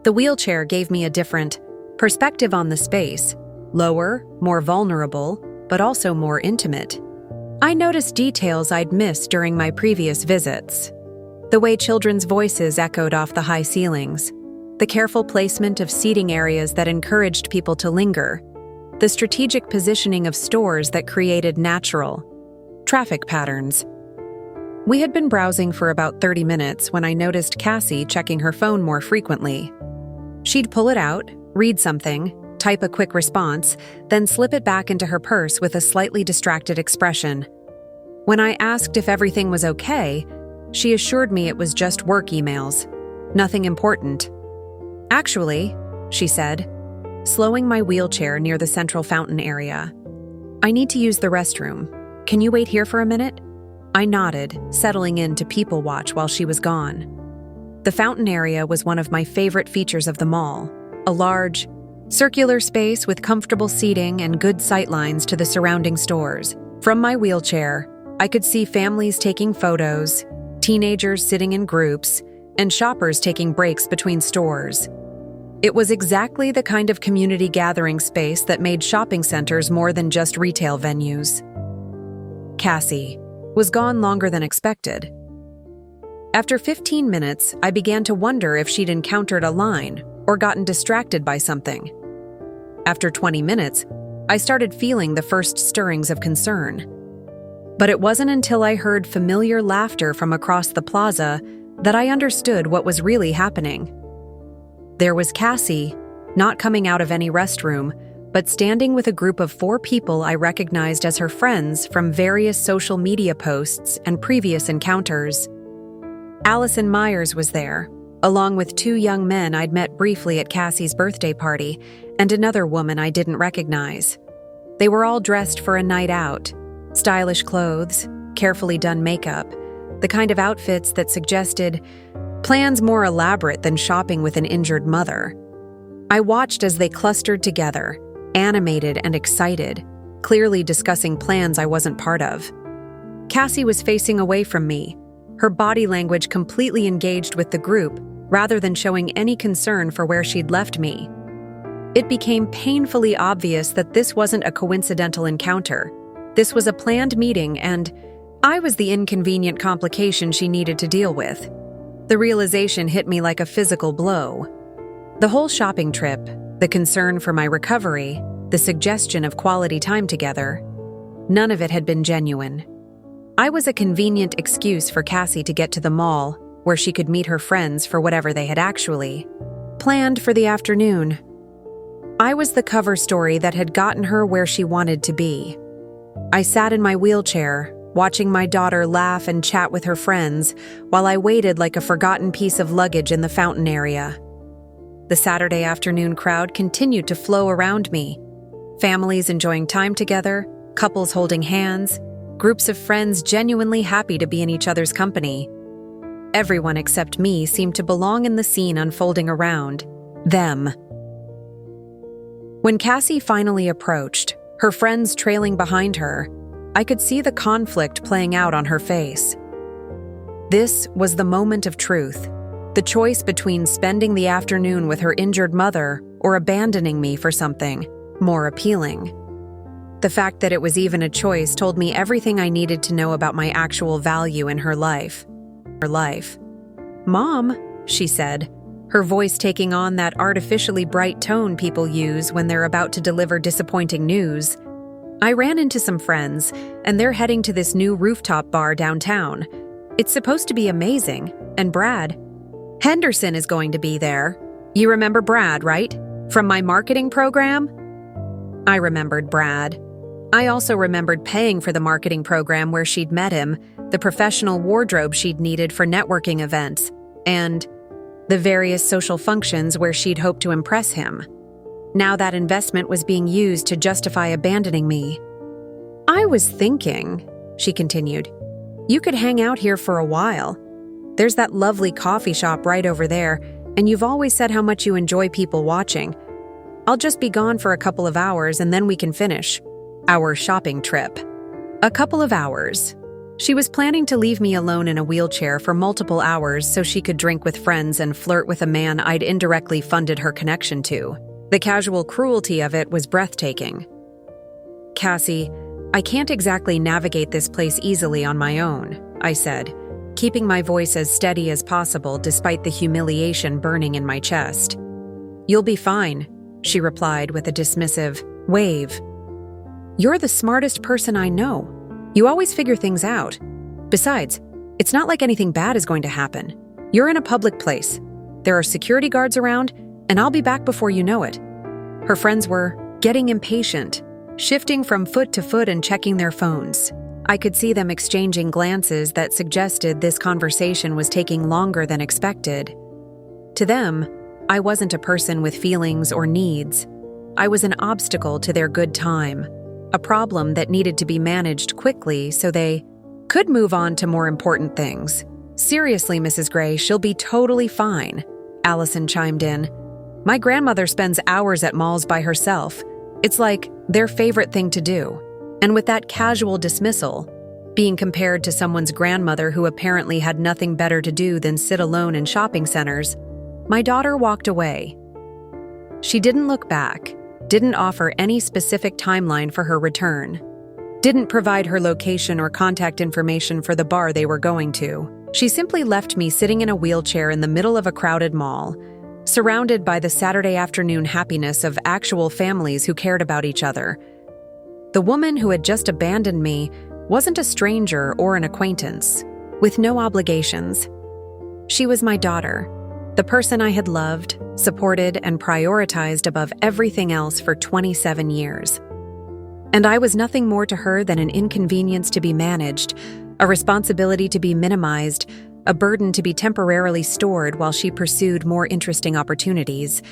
[SPEAKER 1] The wheelchair gave me a different perspective on the space, lower, more vulnerable, but also more intimate. I noticed details I'd missed during my previous visits. The way children's voices echoed off the high ceilings, the careful placement of seating areas that encouraged people to linger, the strategic positioning of stores that created natural traffic patterns. We had been browsing for about 30 minutes when I noticed Cassie checking her phone more frequently. She'd pull it out, read something, type a quick response, then slip it back into her purse with a slightly distracted expression. When I asked if everything was okay, she assured me it was just work emails, nothing important. "Actually," she said, slowing my wheelchair near the central fountain area, "I need to use the restroom. Can you wait here for a minute?" I nodded, settling in to people watch while she was gone. The fountain area was one of my favorite features of the mall, a large, circular space with comfortable seating and good sightlines to the surrounding stores. From my wheelchair, I could see families taking photos, teenagers sitting in groups, and shoppers taking breaks between stores. It was exactly the kind of community gathering space that made shopping centers more than just retail venues. Cassie was gone longer than expected. After 15 minutes, I began to wonder if she'd encountered a line or gotten distracted by something. After 20 minutes, I started feeling the first stirrings of concern. But it wasn't until I heard familiar laughter from across the plaza that I understood what was really happening. There was Cassie, not coming out of any restroom, but standing with a group of 4 people I recognized as her friends from various social media posts and previous encounters. Allison Myers was there, along with 2 young men I'd met briefly at Cassie's birthday party, and another woman I didn't recognize. They were all dressed for a night out. Stylish clothes, carefully done makeup, the kind of outfits that suggested plans more elaborate than shopping with an injured mother. I watched as they clustered together, animated and excited, clearly discussing plans I wasn't part of. Cassie was facing away from me, her body language completely engaged with the group rather than showing any concern for where she'd left me. It became painfully obvious that this wasn't a coincidental encounter. This was a planned meeting, and I was the inconvenient complication she needed to deal with. The realization hit me like a physical blow. The whole shopping trip, the concern for my recovery, the suggestion of quality time together, none of it had been genuine. I was a convenient excuse for Cassie to get to the mall, where she could meet her friends for whatever they had actually planned for the afternoon. I was the cover story that had gotten her where she wanted to be. I sat in my wheelchair, watching my daughter laugh and chat with her friends while I waited like a forgotten piece of luggage in the fountain area. The Saturday afternoon crowd continued to flow around me. Families enjoying time together, couples holding hands, groups of friends genuinely happy to be in each other's company. Everyone except me seemed to belong in the scene unfolding around them. When Cassie finally approached, her friends trailing behind her, I could see the conflict playing out on her face. This was the moment of truth, the choice between spending the afternoon with her injured mother or abandoning me for something more appealing. The fact that it was even a choice told me everything I needed to know about my actual value in her life. "Mom," she said, her voice taking on that artificially bright tone people use when they're about to deliver disappointing news. I ran into some friends, and they're heading to this new rooftop bar downtown. It's supposed to be amazing, and Brad Henderson is going to be there. You remember Brad, right? From my marketing program? I remembered Brad. I also remembered paying for the marketing program where she'd met him, the professional wardrobe she'd needed for networking events, and the various social functions where she'd hoped to impress him. Now that investment was being used to justify abandoning me. "I was thinking," she continued, "you could hang out here for a while. There's that lovely coffee shop right over there, and you've always said how much you enjoy people watching. I'll just be gone for a couple of hours and then we can finish our shopping trip." A couple of hours. She was planning to leave me alone in a wheelchair for multiple hours so she could drink with friends and flirt with a man I'd indirectly funded her connection to. The casual cruelty of it was breathtaking. "Cassie, I can't exactly navigate this place easily on my own," I said, keeping my voice as steady as possible despite the humiliation burning in my chest. "You'll be fine," she replied with a dismissive wave. "You're the smartest person I know. You always figure things out. Besides, it's not like anything bad is going to happen. You're in a public place. There are security guards around, and I'll be back before you know it." Her friends were getting impatient, shifting from foot to foot and checking their phones. I could see them exchanging glances that suggested this conversation was taking longer than expected. To them, I wasn't a person with feelings or needs. I was an obstacle to their good time, a problem that needed to be managed quickly so they could move on to more important things. "Seriously, Mrs. Gray, she'll be totally fine," Allison chimed in. "My grandmother spends hours at malls by herself. It's like their favorite thing to do." And with that casual dismissal, being compared to someone's grandmother who apparently had nothing better to do than sit alone in shopping centers, my daughter walked away. She didn't look back, didn't offer any specific timeline for her return, didn't provide her location or contact information for the bar they were going to. She simply left me sitting in a wheelchair in the middle of a crowded mall, surrounded by the Saturday afternoon happiness of actual families who cared about each other. The woman who had just abandoned me wasn't a stranger or an acquaintance, with no obligations. She was my daughter, the person I had loved, supported, and prioritized above everything else for 27 years. And I was nothing more to her than an inconvenience to be managed, a responsibility to be minimized, a burden to be temporarily stored while she pursued more interesting opportunities.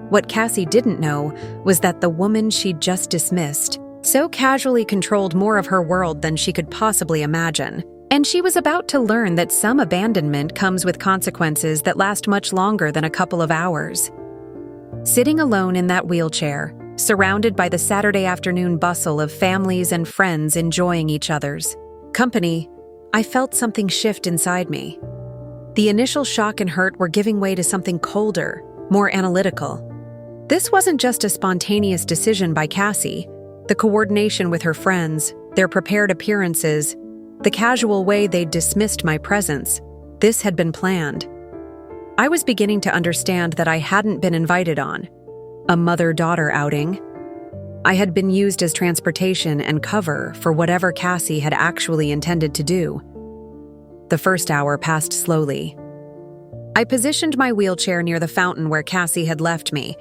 [SPEAKER 1] What Cassie didn't know was that the woman she'd just dismissed so casually controlled more of her world than she could possibly imagine. And she was about to learn that some abandonment comes with consequences that last much longer than a couple of hours. Sitting alone in that wheelchair, surrounded by the Saturday afternoon bustle of families and friends enjoying each other's company, I felt something shift inside me. The initial shock and hurt were giving way to something colder, more analytical. This wasn't just a spontaneous decision by Cassie. The coordination with her friends, their prepared appearances, the casual way they'd dismissed my presence, this had been planned. I was beginning to understand that I hadn't been invited on a mother-daughter outing. I had been used as transportation and cover for whatever Cassie had actually intended to do. The first hour passed slowly. I positioned my wheelchair near the fountain where Cassie had left me,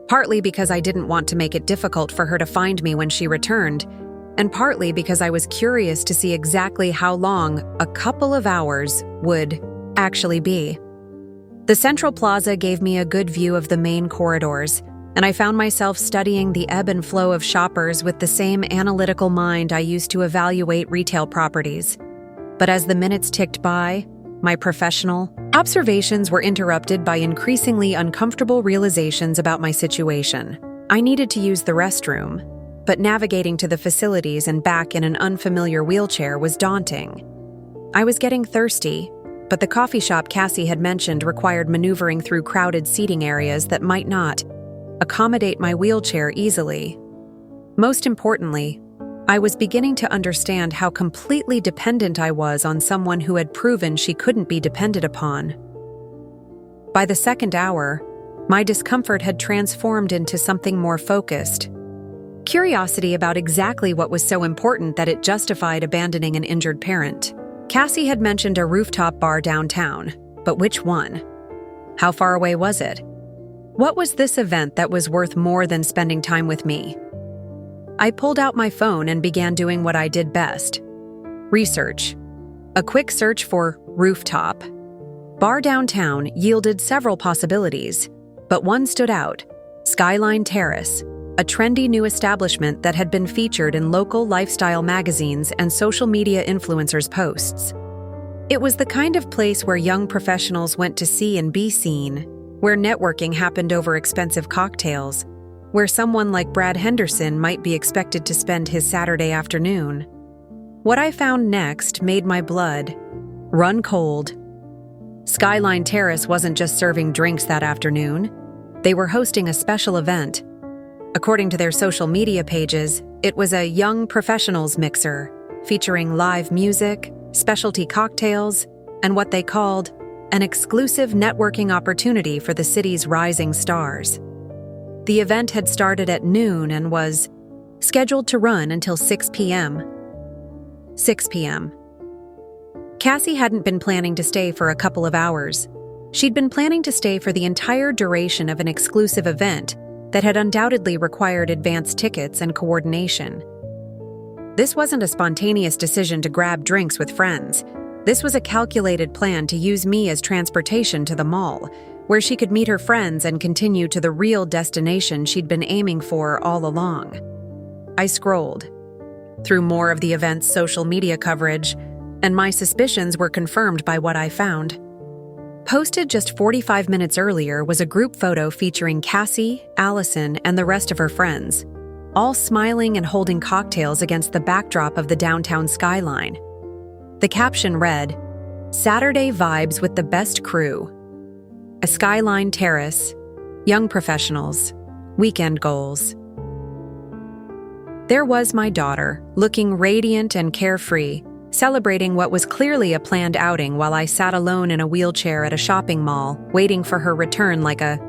[SPEAKER 1] partly because I didn't want to make it difficult for her to find me when she returned, and partly because I was curious to see exactly how long a couple of hours would actually be. The central plaza gave me a good view of the main corridors, and I found myself studying the ebb and flow of shoppers with the same analytical mind I used to evaluate retail properties. But as the minutes ticked by, my professional observations were interrupted by increasingly uncomfortable realizations about my situation. I needed to use the restroom, but navigating to the facilities and back in an unfamiliar wheelchair was daunting. I was getting thirsty, but the coffee shop Cassie had mentioned required maneuvering through crowded seating areas that might not accommodate my wheelchair easily. Most importantly, I was beginning to understand how completely dependent I was on someone who had proven she couldn't be depended upon. By the second hour, my discomfort had transformed into something more focused. Curiosity about exactly what was so important that it justified abandoning an injured parent. Cassie had mentioned a rooftop bar downtown, but which one? How far away was it? What was this event that was worth more than spending time with me? I pulled out my phone and began doing what I did best. Research. A quick search for rooftop bar downtown yielded several possibilities, but one stood out: Skyline Terrace, a trendy new establishment that had been featured in local lifestyle magazines and social media influencers' posts. It was the kind of place where young professionals went to see and be seen, where networking happened over expensive cocktails, where someone like Brad Henderson might be expected to spend his Saturday afternoon. What I found next made my blood run cold. Skyline Terrace wasn't just serving drinks that afternoon. They were hosting a special event. According to their social media pages, it was a young professionals mixer, featuring live music, specialty cocktails, and what they called an exclusive networking opportunity for the city's rising stars. The event had started at noon and was scheduled to run until 6 p.m. 6 p.m. Cassie hadn't been planning to stay for a couple of hours. She'd been planning to stay for the entire duration of an exclusive event that had undoubtedly required advance tickets and coordination. This wasn't a spontaneous decision to grab drinks with friends. This was a calculated plan to use me as transportation to the mall, where she could meet her friends and continue to the real destination she'd been aiming for all along. I scrolled through more of the event's social media coverage, and my suspicions were confirmed by what I found. Posted just 45 minutes earlier was a group photo featuring Cassie, Allison, and the rest of her friends, all smiling and holding cocktails against the backdrop of the downtown skyline. The caption read, "Saturday vibes with the best crew. A Skyline Terrace, young professionals, weekend goals." There was my daughter, looking radiant and carefree, celebrating what was clearly a planned outing while I sat alone in a wheelchair at a shopping mall, waiting for her return like a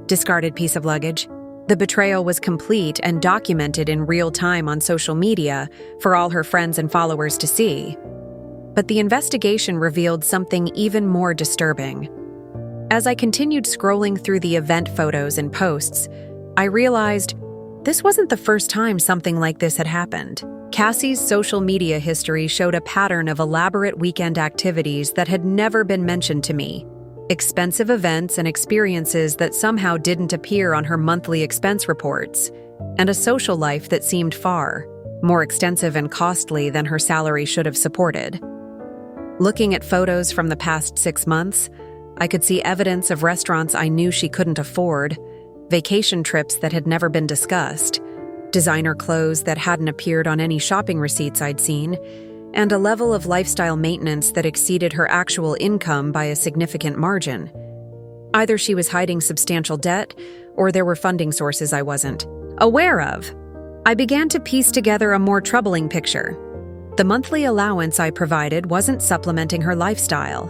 [SPEAKER 1] discarded piece of luggage. The betrayal was complete and documented in real time on social media for all her friends and followers to see. But the investigation revealed something even more disturbing. As I continued scrolling through the event photos and posts, I realized this wasn't the first time something like this had happened. Cassie's social media history showed a pattern of elaborate weekend activities that had never been mentioned to me. Expensive events and experiences that somehow didn't appear on her monthly expense reports, and a social life that seemed far more extensive and costly than her salary should have supported. Looking at photos from the past 6 months, I could see evidence of restaurants I knew she couldn't afford, vacation trips that had never been discussed, designer clothes that hadn't appeared on any shopping receipts I'd seen, and a level of lifestyle maintenance that exceeded her actual income by a significant margin. Either she was hiding substantial debt, or there were funding sources I wasn't aware of. I began to piece together a more troubling picture. The monthly allowance I provided wasn't supplementing her lifestyle.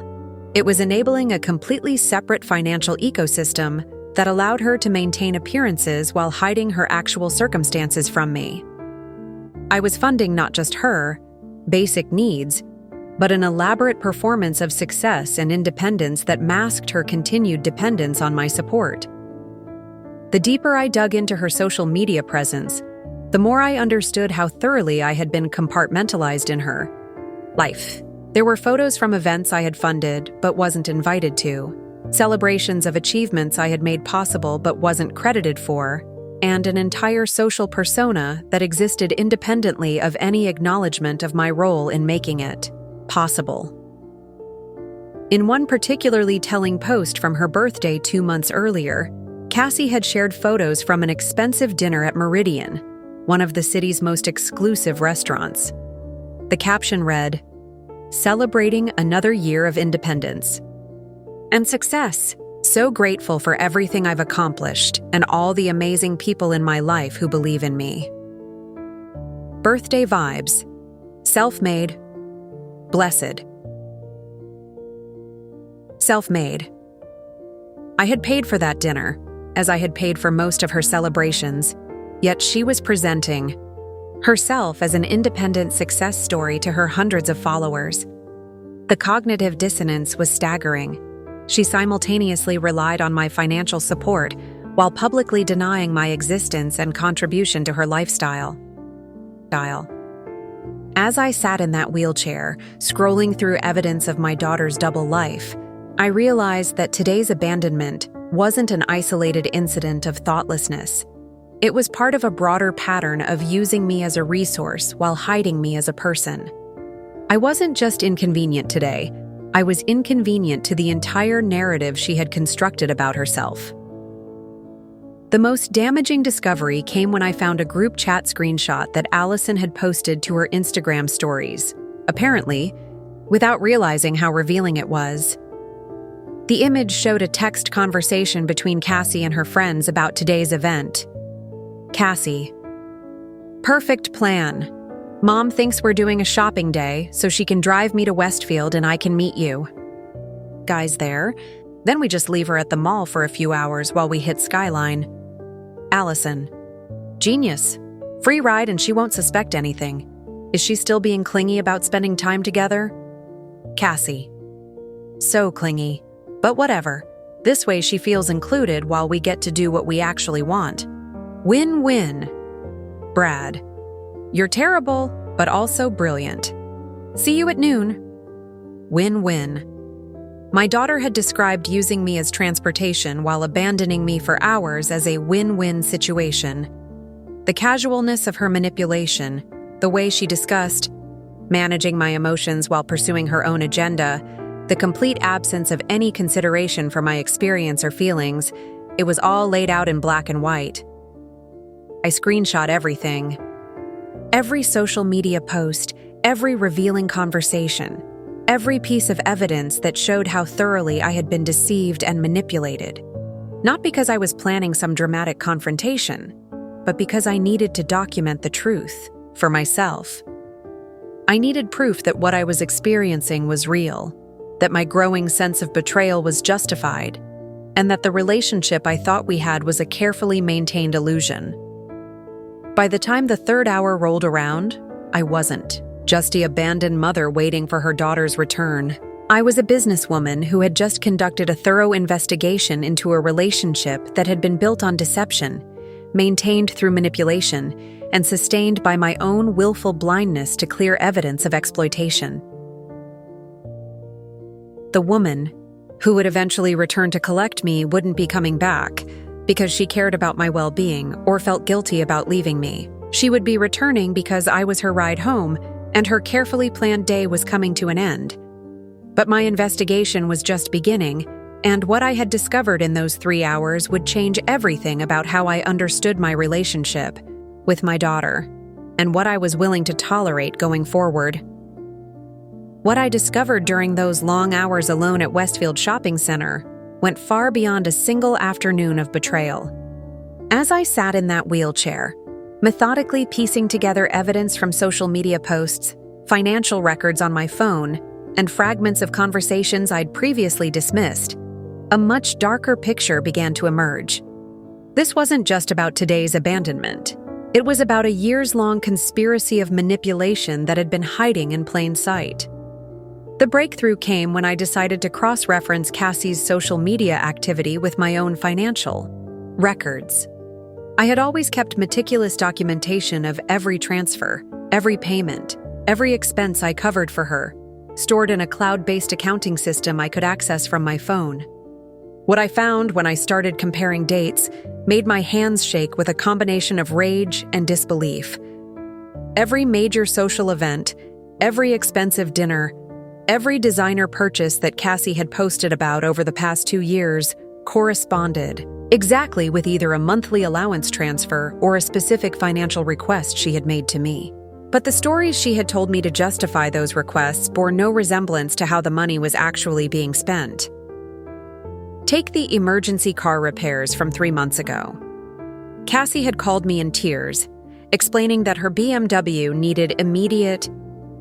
[SPEAKER 1] It was enabling a completely separate financial ecosystem that allowed her to maintain appearances while hiding her actual circumstances from me. I was funding not just her basic needs, but an elaborate performance of success and independence that masked her continued dependence on my support. The deeper I dug into her social media presence, the more I understood how thoroughly I had been compartmentalized in her life. There were photos from events I had funded but wasn't invited to, celebrations of achievements I had made possible but wasn't credited for, and an entire social persona that existed independently of any acknowledgement of my role in making it possible. In one particularly telling post from her birthday 2 months earlier, Cassie had shared photos from an expensive dinner at Meridian, one of the city's most exclusive restaurants. The caption read, "Celebrating another year of independence and success. So grateful for everything I've accomplished and all the amazing people in my life who believe in me. Birthday vibes. Self-made. Blessed. Self-made." I had paid for that dinner, as I had paid for most of her celebrations, yet she was presenting herself as an independent success story to her hundreds of followers. The cognitive dissonance was staggering. She simultaneously relied on my financial support while publicly denying my existence and contribution to her lifestyle. As I sat in that wheelchair, scrolling through evidence of my daughter's double life, I realized that today's abandonment wasn't an isolated incident of thoughtlessness. It was part of a broader pattern of using me as a resource while hiding me as a person. I wasn't just inconvenient today, I was inconvenient to the entire narrative she had constructed about herself. The most damaging discovery came when I found a group chat screenshot that Allison had posted to her Instagram stories, apparently, without realizing how revealing it was. The image showed a text conversation between Cassie and her friends about today's event. Cassie: "Perfect plan. Mom thinks we're doing a shopping day, so she can drive me to Westfield and I can meet you. Guys there. Then we just leave her at the mall for a few hours while we hit Skyline." Allison: "Genius. Free ride and she won't suspect anything. Is she still being clingy about spending time together?" Cassie: "So clingy. But whatever. This way she feels included while we get to do what we actually want. Win-win." Brad: "You're terrible, but also brilliant. See you at noon." Win-win. My daughter had described using me as transportation while abandoning me for hours as a win-win situation. The casualness of her manipulation, the way she discussed managing my emotions while pursuing her own agenda, the complete absence of any consideration for my experience or feelings, it was all laid out in black and white. I screenshot everything. Every social media post, every revealing conversation, every piece of evidence that showed how thoroughly I had been deceived and manipulated. Not because I was planning some dramatic confrontation, but because I needed to document the truth for myself. I needed proof that what I was experiencing was real, that my growing sense of betrayal was justified, and that the relationship I thought we had was a carefully maintained illusion. By the time the third hour rolled around, I wasn't just the abandoned mother waiting for her daughter's return. I was a businesswoman who had just conducted a thorough investigation into a relationship that had been built on deception, maintained through manipulation, and sustained by my own willful blindness to clear evidence of exploitation. The woman, who would eventually return to collect me, wouldn't be coming back because she cared about my well-being or felt guilty about leaving me. She would be returning because I was her ride home and her carefully planned day was coming to an end. But my investigation was just beginning, and what I had discovered in those 3 hours would change everything about how I understood my relationship with my daughter and what I was willing to tolerate going forward. What I discovered during those long hours alone at Westfield Shopping Center went far beyond a single afternoon of betrayal. As I sat in that wheelchair, methodically piecing together evidence from social media posts, financial records on my phone, and fragments of conversations I'd previously dismissed, a much darker picture began to emerge. This wasn't just about today's abandonment. It was about a years-long conspiracy of manipulation that had been hiding in plain sight. The breakthrough came when I decided to cross-reference Cassie's social media activity with my own financial records. I had always kept meticulous documentation of every transfer, every payment, every expense I covered for her, stored in a cloud-based accounting system I could access from my phone. What I found when I started comparing dates made my hands shake with a combination of rage and disbelief. Every major social event, every expensive dinner, every designer purchase that Cassie had posted about over the past 2 years corresponded exactly with either a monthly allowance transfer or a specific financial request she had made to me. But the stories she had told me to justify those requests bore no resemblance to how the money was actually being spent. Take the emergency car repairs from 3 months ago. Cassie had called me in tears, explaining that her BMW needed immediate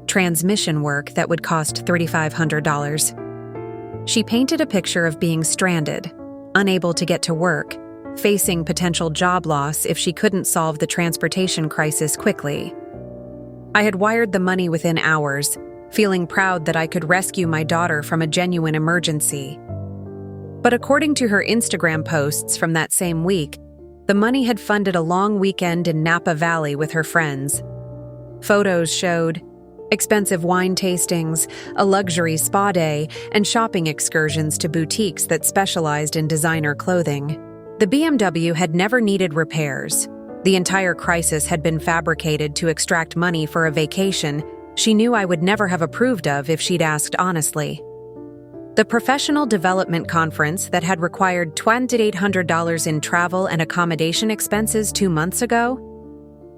[SPEAKER 1] transmission work that would cost $3,500. She painted a picture of being stranded, unable to get to work, facing potential job loss if she couldn't solve the transportation crisis quickly. I had wired the money within hours, feeling proud that I could rescue my daughter from a genuine emergency. But according to her Instagram posts from that same week, the money had funded a long weekend in Napa Valley with her friends. Photos showed expensive wine tastings, a luxury spa day, and shopping excursions to boutiques that specialized in designer clothing. The BMW had never needed repairs. The entire crisis had been fabricated to extract money for a vacation she knew I would never have approved of if she'd asked honestly. The professional development conference that had required $2,800 in travel and accommodation expenses 2 months ago?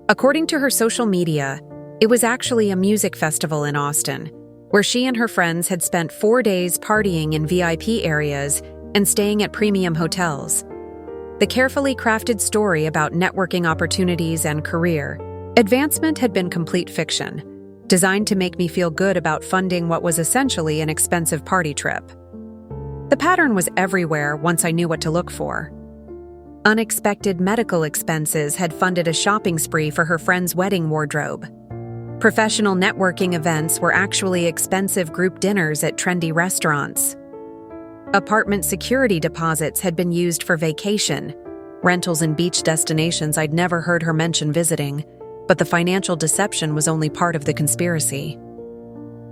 [SPEAKER 1] According to her social media, it was actually a music festival in Austin, where she and her friends had spent 4 days partying in VIP areas and staying at premium hotels. The carefully crafted story about networking opportunities and career advancement had been complete fiction, designed to make me feel good about funding what was essentially an expensive party trip. The pattern was everywhere once I knew what to look for. Unexpected medical expenses had funded a shopping spree for her friend's wedding wardrobe. Professional networking events were actually expensive group dinners at trendy restaurants. Apartment security deposits had been used for vacation, rentals and beach destinations I'd never heard her mention visiting, but the financial deception was only part of the conspiracy.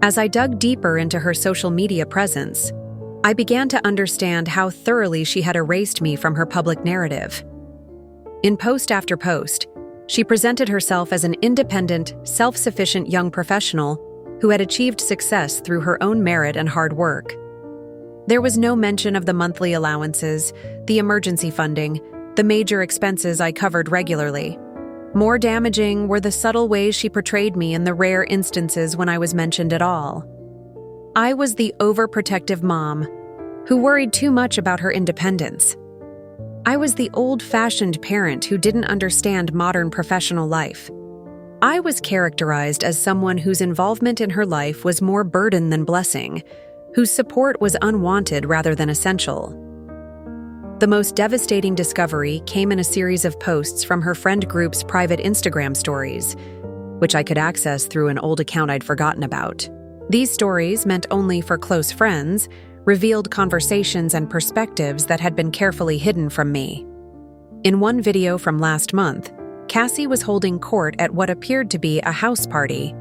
[SPEAKER 1] As I dug deeper into her social media presence, I began to understand how thoroughly she had erased me from her public narrative. In post after post, she presented herself as an independent, self-sufficient young professional who had achieved success through her own merit and hard work. There was no mention of the monthly allowances, the emergency funding, the major expenses I covered regularly. More damaging were the subtle ways she portrayed me in the rare instances when I was mentioned at all. I was the overprotective mom who worried too much about her independence. I was the old-fashioned parent who didn't understand modern professional life. I was characterized as someone whose involvement in her life was more burden than blessing, whose support was unwanted rather than essential. The most devastating discovery came in a series of posts from her friend group's private Instagram stories, which I could access through an old account I'd forgotten about. These stories, meant only for close friends, revealed conversations and perspectives that had been carefully hidden from me. In one video from last month, Cassie was holding court at what appeared to be a house party,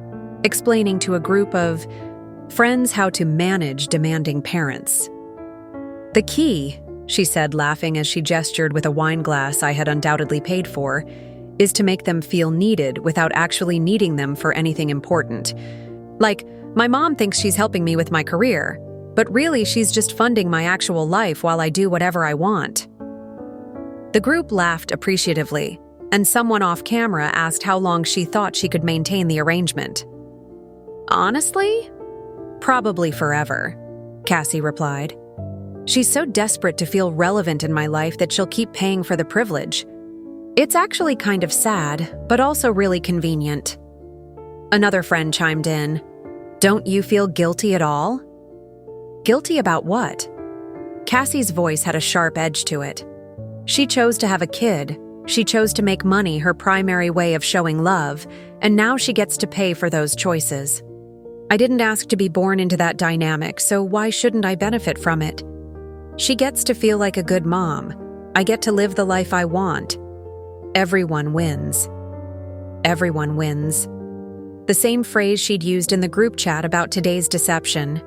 [SPEAKER 1] explaining to a group of friends how to manage demanding parents. "The key," she said, laughing as she gestured with a wine glass I had undoubtedly paid for, "is to make them feel needed without actually needing them for anything important. Like, my mom thinks she's helping me with my career, but really she's just funding my actual life while I do whatever I want." The group laughed appreciatively, and someone off camera asked how long she thought she could maintain the arrangement. "Honestly? Probably forever," Cassie replied. "She's so desperate to feel relevant in my life that she'll keep paying for the privilege. It's actually kind of sad, but also really convenient." Another friend chimed in, "Don't you feel guilty at all?" "Guilty about what?" Cassie's voice had a sharp edge to it. She chose to have a kid. She chose to make money her primary way of showing love, and now she gets to pay for those choices. I didn't ask to be born into that dynamic, so why shouldn't I benefit from it? She gets to feel like a good mom. I get to live the life I want. Everyone wins. Everyone wins. The same phrase she'd used in the group chat about today's deception.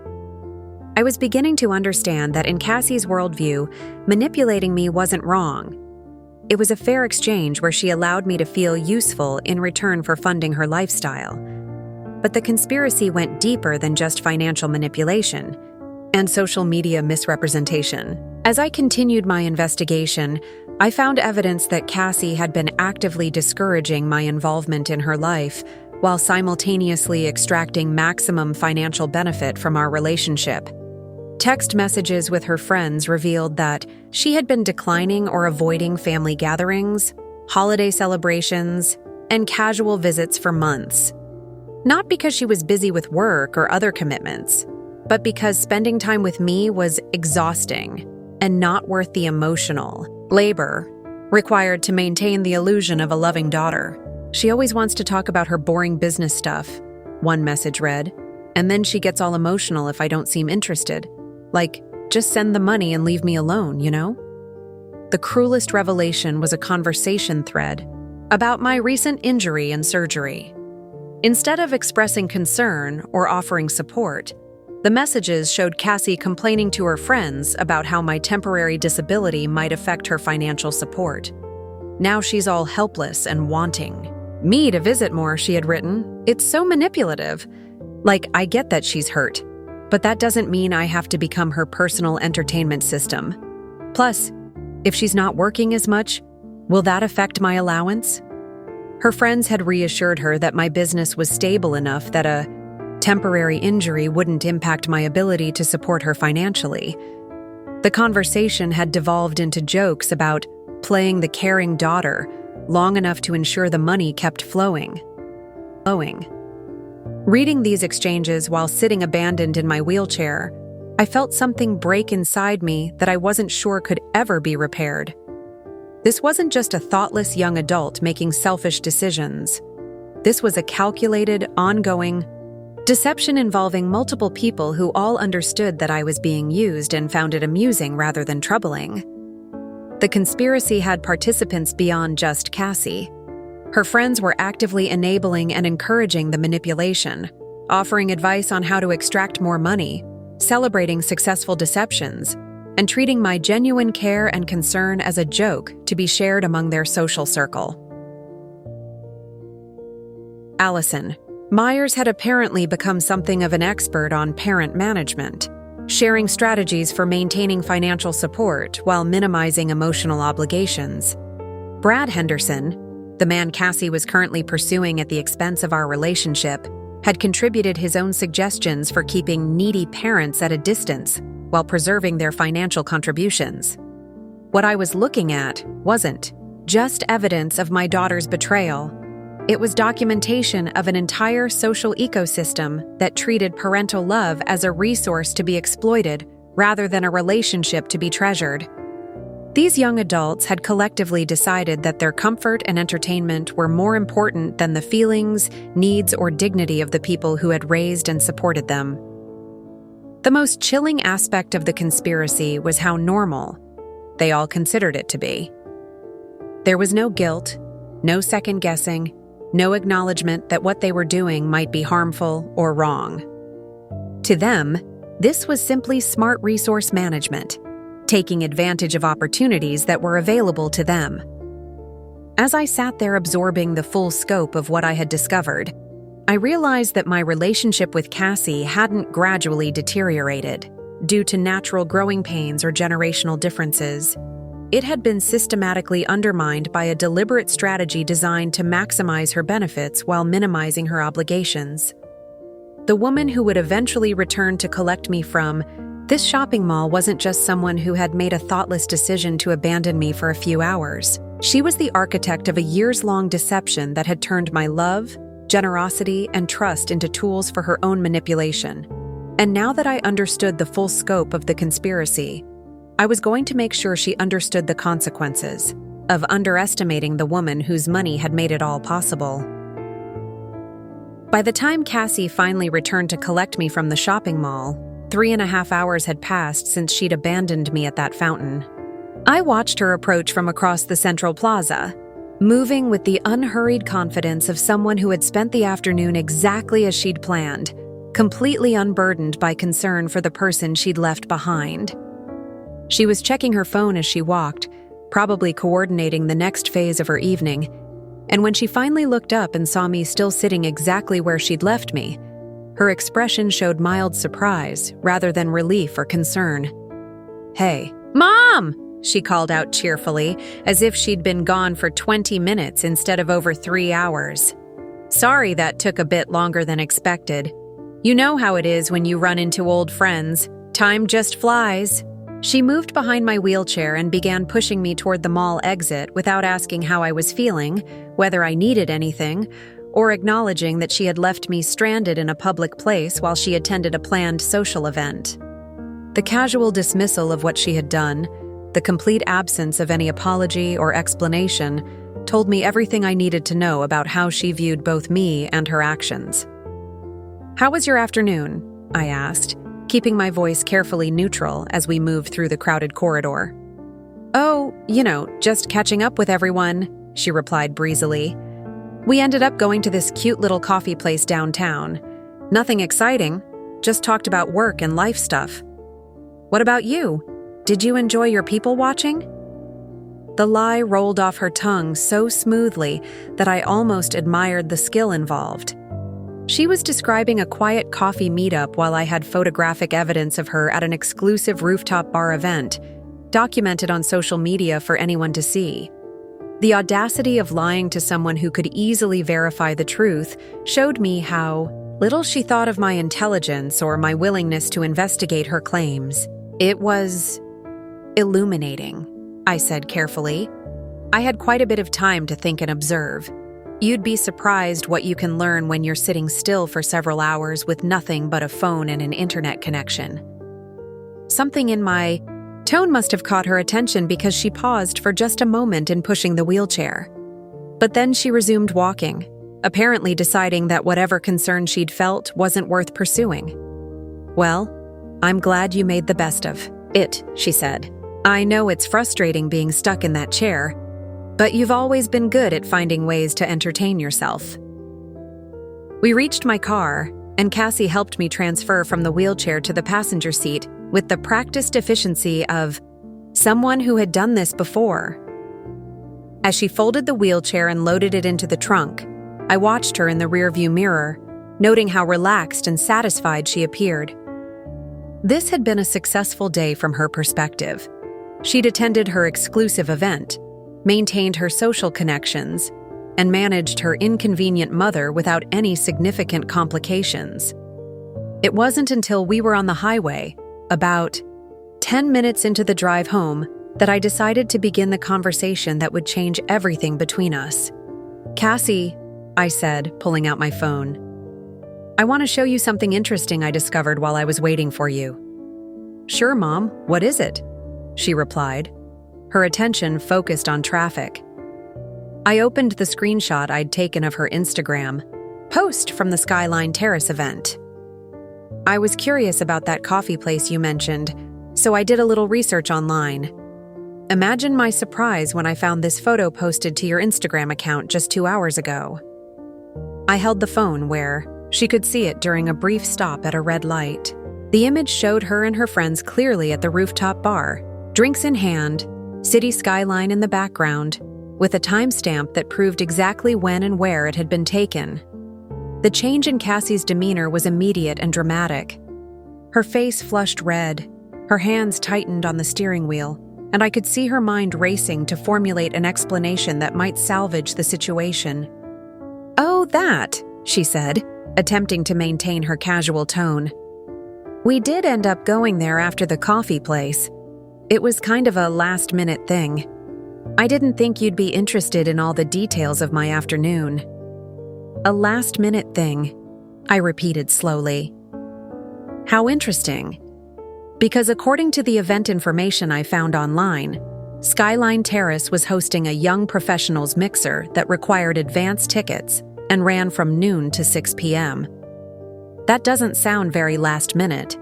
[SPEAKER 1] I was beginning to understand that in Cassie's worldview, manipulating me wasn't wrong. It was a fair exchange where she allowed me to feel useful in return for funding her lifestyle. But the conspiracy went deeper than just financial manipulation and social media misrepresentation. As I continued my investigation, I found evidence that Cassie had been actively discouraging my involvement in her life while simultaneously extracting maximum financial benefit from our relationship. Text messages with her friends revealed that she had been declining or avoiding family gatherings, holiday celebrations, and casual visits for months. Not because she was busy with work or other commitments, but because spending time with me was exhausting and not worth the emotional labor required to maintain the illusion of a loving daughter. "She always wants to talk about her boring business stuff," one message read, "and then she gets all emotional if I don't seem interested. Like, just send the money and leave me alone, you know?" The cruelest revelation was a conversation thread about my recent injury and surgery. Instead of expressing concern or offering support, the messages showed Cassie complaining to her friends about how my temporary disability might affect her financial support. Now she's all helpless and wanting me to visit more, she had written. "It's so manipulative. Like, I get that she's hurt, but that doesn't mean I have to become her personal entertainment system. Plus, if she's not working as much, will that affect my allowance?" Her friends had reassured her that my business was stable enough that a temporary injury wouldn't impact my ability to support her financially. The conversation had devolved into jokes about playing the caring daughter long enough to ensure the money kept flowing. Reading these exchanges while sitting abandoned in my wheelchair, I felt something break inside me that I wasn't sure could ever be repaired. This wasn't just a thoughtless young adult making selfish decisions. This was a calculated, ongoing deception involving multiple people who all understood that I was being used and found it amusing rather than troubling. The conspiracy had participants beyond just Cassie. Her friends were actively enabling and encouraging the manipulation, offering advice on how to extract more money, celebrating successful deceptions, and treating my genuine care and concern as a joke to be shared among their social circle. Allison. Myers had apparently become something of an expert on parent management, sharing strategies for maintaining financial support while minimizing emotional obligations. Brad Henderson, the man Cassie was currently pursuing at the expense of our relationship, had contributed his own suggestions for keeping needy parents at a distance while preserving their financial contributions. What I was looking at wasn't just evidence of my daughter's betrayal. It was documentation of an entire social ecosystem that treated parental love as a resource to be exploited rather than a relationship to be treasured. These young adults had collectively decided that their comfort and entertainment were more important than the feelings, needs, or dignity of the people who had raised and supported them. The most chilling aspect of the conspiracy was how normal they all considered it to be. There was no guilt, no second-guessing, no acknowledgement that what they were doing might be harmful or wrong. To them, this was simply smart resource management, taking advantage of opportunities that were available to them. As I sat there absorbing the full scope of what I had discovered, I realized that my relationship with Cassie hadn't gradually deteriorated due to natural growing pains or generational differences. It had been systematically undermined by a deliberate strategy designed to maximize her benefits while minimizing her obligations. The woman who would eventually return to collect me from this shopping mall wasn't just someone who had made a thoughtless decision to abandon me for a few hours. She was the architect of a years-long deception that had turned my love, generosity, and trust into tools for her own manipulation. And now that I understood the full scope of the conspiracy, I was going to make sure she understood the consequences of underestimating the woman whose money had made it all possible. By the time Cassie finally returned to collect me from the shopping mall, 3.5 hours had passed since she'd abandoned me at that fountain. I watched her approach from across the central plaza, moving with the unhurried confidence of someone who had spent the afternoon exactly as she'd planned, completely unburdened by concern for the person she'd left behind. She was checking her phone as she walked, probably coordinating the next phase of her evening, and when she finally looked up and saw me still sitting exactly where she'd left me, her expression showed mild surprise rather than relief or concern. "Hey, Mom!" she called out cheerfully, as if she'd been gone for 20 minutes instead of over 3 hours. "Sorry that took a bit longer than expected. You know how it is when you run into old friends. Time just flies." She moved behind my wheelchair and began pushing me toward the mall exit without asking how I was feeling, whether I needed anything, or acknowledging that she had left me stranded in a public place while she attended a planned social event. The casual dismissal of what she had done, the complete absence of any apology or explanation, told me everything I needed to know about how she viewed both me and her actions. "How was your afternoon?" I asked, keeping my voice carefully neutral as we moved through the crowded corridor. "Oh, just catching up with everyone," she replied breezily. "We ended up going to this cute little coffee place downtown. Nothing exciting, just talked about work and life stuff. What about you? Did you enjoy your people watching?" The lie rolled off her tongue so smoothly that I almost admired the skill involved. She was describing a quiet coffee meetup while I had photographic evidence of her at an exclusive rooftop bar event, documented on social media for anyone to see. The audacity of lying to someone who could easily verify the truth showed me how little she thought of my intelligence or my willingness to investigate her claims. It was illuminating, I said carefully. I had quite a bit of time to think and observe. You'd be surprised what you can learn when you're sitting still for several hours with nothing but a phone and an internet connection. Something in my tone must have caught her attention because she paused for just a moment in pushing the wheelchair. But then she resumed walking, apparently deciding that whatever concern she'd felt wasn't worth pursuing. "Well, I'm glad you made the best of it," she said. "I know it's frustrating being stuck in that chair, but you've always been good at finding ways to entertain yourself." We reached my car, and Cassie helped me transfer from the wheelchair to the passenger seat with the practiced efficiency of someone who had done this before. As she folded the wheelchair and loaded it into the trunk, I watched her in the rearview mirror, noting how relaxed and satisfied she appeared. This had been a successful day from her perspective. She'd attended her exclusive event, maintained her social connections, and managed her inconvenient mother without any significant complications. It wasn't until we were on the highway, about 10 minutes into the drive home, that I decided to begin the conversation that would change everything between us. "Cassie, I said, pulling out my phone. I want to show you something interesting I discovered while I was waiting for you. Sure, Mom, what is it? She replied, her attention focused on traffic. I opened the screenshot I'd taken of her Instagram post from the Skyline Terrace event. I was curious about that coffee place you mentioned, so I did a little research online. Imagine my surprise when I found this photo posted to your Instagram account just 2 hours ago. I held the phone where she could see it during a brief stop at a red light. The image showed her and her friends clearly at the rooftop bar, drinks in hand, city skyline in the background, with a timestamp that proved exactly when and where it had been taken. The change in Cassie's demeanor was immediate and dramatic. Her face flushed red, her hands tightened on the steering wheel, and I could see her mind racing to formulate an explanation that might salvage the situation. "Oh, that," she said, attempting to maintain her casual tone. "We did end up going there after the coffee place. It was kind of a last-minute thing. I didn't think you'd be interested in all the details of my afternoon." "A last-minute thing," I repeated slowly. "How interesting." Because according to the event information I found online, Skyline Terrace was hosting a young professionals mixer that required advance tickets and ran from noon to 6 p.m. That doesn't sound very last minute.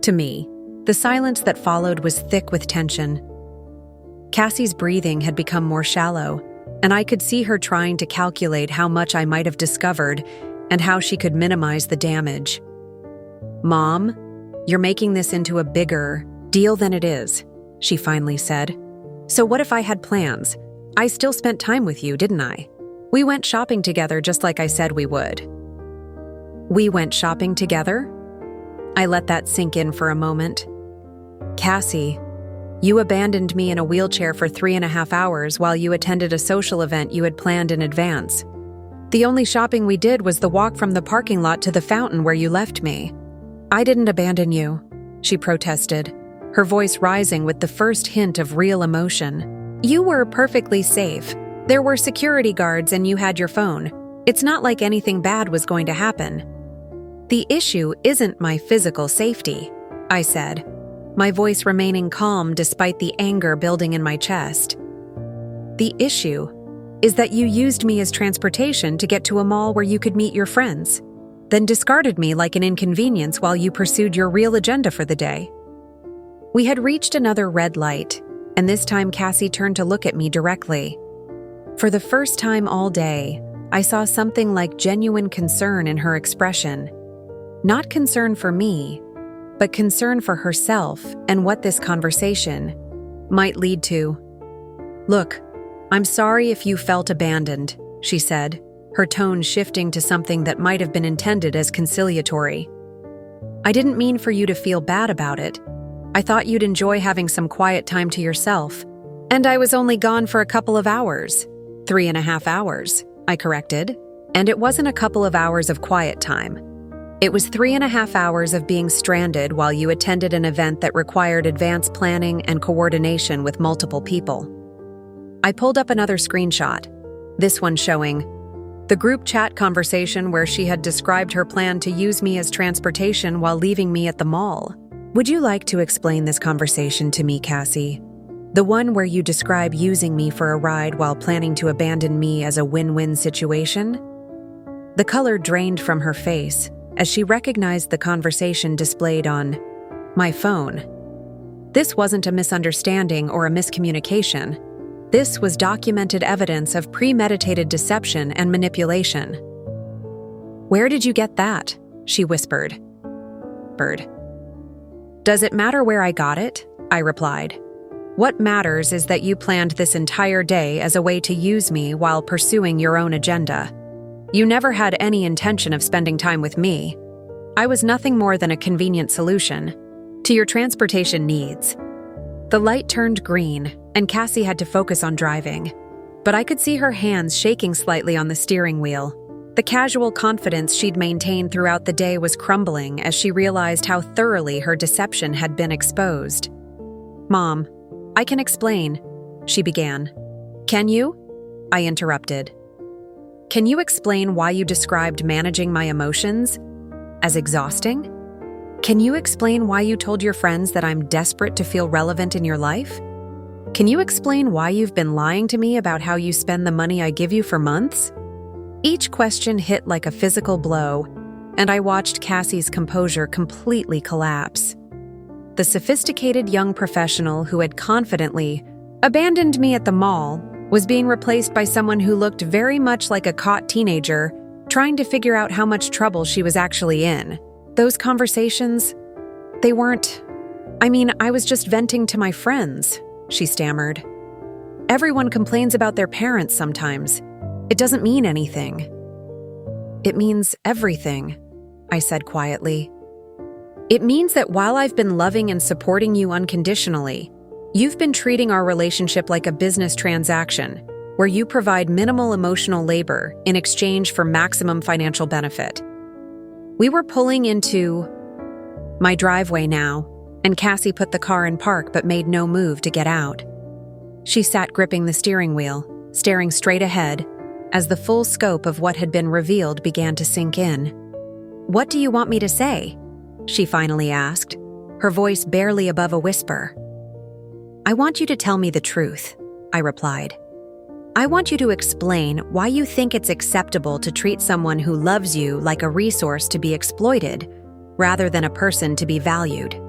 [SPEAKER 1] To me, the silence that followed was thick with tension. Cassie's breathing had become more shallow, and I could see her trying to calculate how much I might have discovered and how she could minimize the damage. "Mom, you're making this into a bigger deal than it is," she finally said. "So what if I had plans? I still spent time with you, didn't I? We went shopping together just like I said we would." "We went shopping together?" I let that sink in for a moment. "Cassie, you abandoned me in a wheelchair for 3.5 hours while you attended a social event you had planned in advance. The only shopping we did was the walk from the parking lot to the fountain where you left me." "I didn't abandon you," she protested, her voice rising with the first hint of real emotion. "You were perfectly safe. There were security guards and you had your phone. It's not like anything bad was going to happen." "The issue isn't my physical safety," I said, my voice remaining calm despite the anger building in my chest. "The issue is that you used me as transportation to get to a mall where you could meet your friends, then discarded me like an inconvenience while you pursued your real agenda for the day." We had reached another red light, and this time Cassie turned to look at me directly. For the first time all day, I saw something like genuine concern in her expression. Not concern for me, but concern for herself and what this conversation might lead to. "Look, I'm sorry if you felt abandoned," she said, her tone shifting to something that might have been intended as conciliatory. "I didn't mean for you to feel bad about it. I thought you'd enjoy having some quiet time to yourself. And I was only gone for a couple of hours. 3.5 hours, I corrected. And it wasn't a couple of hours of quiet time. It was 3.5 hours of being stranded while you attended an event that required advanced planning and coordination with multiple people." I pulled up another screenshot, this one showing the group chat conversation where she had described her plan to use me as transportation while leaving me at the mall. "Would you like to explain this conversation to me, Cassie? The one where you describe using me for a ride while planning to abandon me as a win-win situation?" The color drained from her face as she recognized the conversation displayed on my phone. This wasn't a misunderstanding or a miscommunication. This was documented evidence of premeditated deception and manipulation. "Where did you get that?" she whispered. "Does it matter where I got it?" I replied. "What matters is that you planned this entire day as a way to use me while pursuing your own agenda. You never had any intention of spending time with me. I was nothing more than a convenient solution to your transportation needs." The light turned green, and Cassie had to focus on driving. But I could see her hands shaking slightly on the steering wheel. The casual confidence she'd maintained throughout the day was crumbling as she realized how thoroughly her deception had been exposed. "Mom, I can explain," she began. "Can you?" I interrupted. Can you explain why you described managing my emotions as exhausting? Can you explain why you told your friends that I'm desperate to feel relevant in your life? Can you explain why you've been lying to me about how you spend the money I give you for months? Each question hit like a physical blow, and I watched Cassie's composure completely collapse. The sophisticated young professional who had confidently abandoned me at the mall was being replaced by someone who looked very much like a caught teenager trying to figure out how much trouble she was actually in. Those conversations, I was just venting to my friends, she stammered. Everyone complains about their parents sometimes. It doesn't mean anything. It means everything, I said quietly. It means that while I've been loving and supporting you unconditionally, you've been treating our relationship like a business transaction, where you provide minimal emotional labor in exchange for maximum financial benefit. We were pulling into my driveway now, and Cassie put the car in park but made no move to get out. She sat gripping the steering wheel, staring straight ahead, as the full scope of what had been revealed began to sink in. "What do you want me to say?" she finally asked, her voice barely above a whisper. "I want you to tell me the truth," I replied. "I want you to explain why you think it's acceptable to treat someone who loves you like a resource to be exploited, rather than a person to be valued."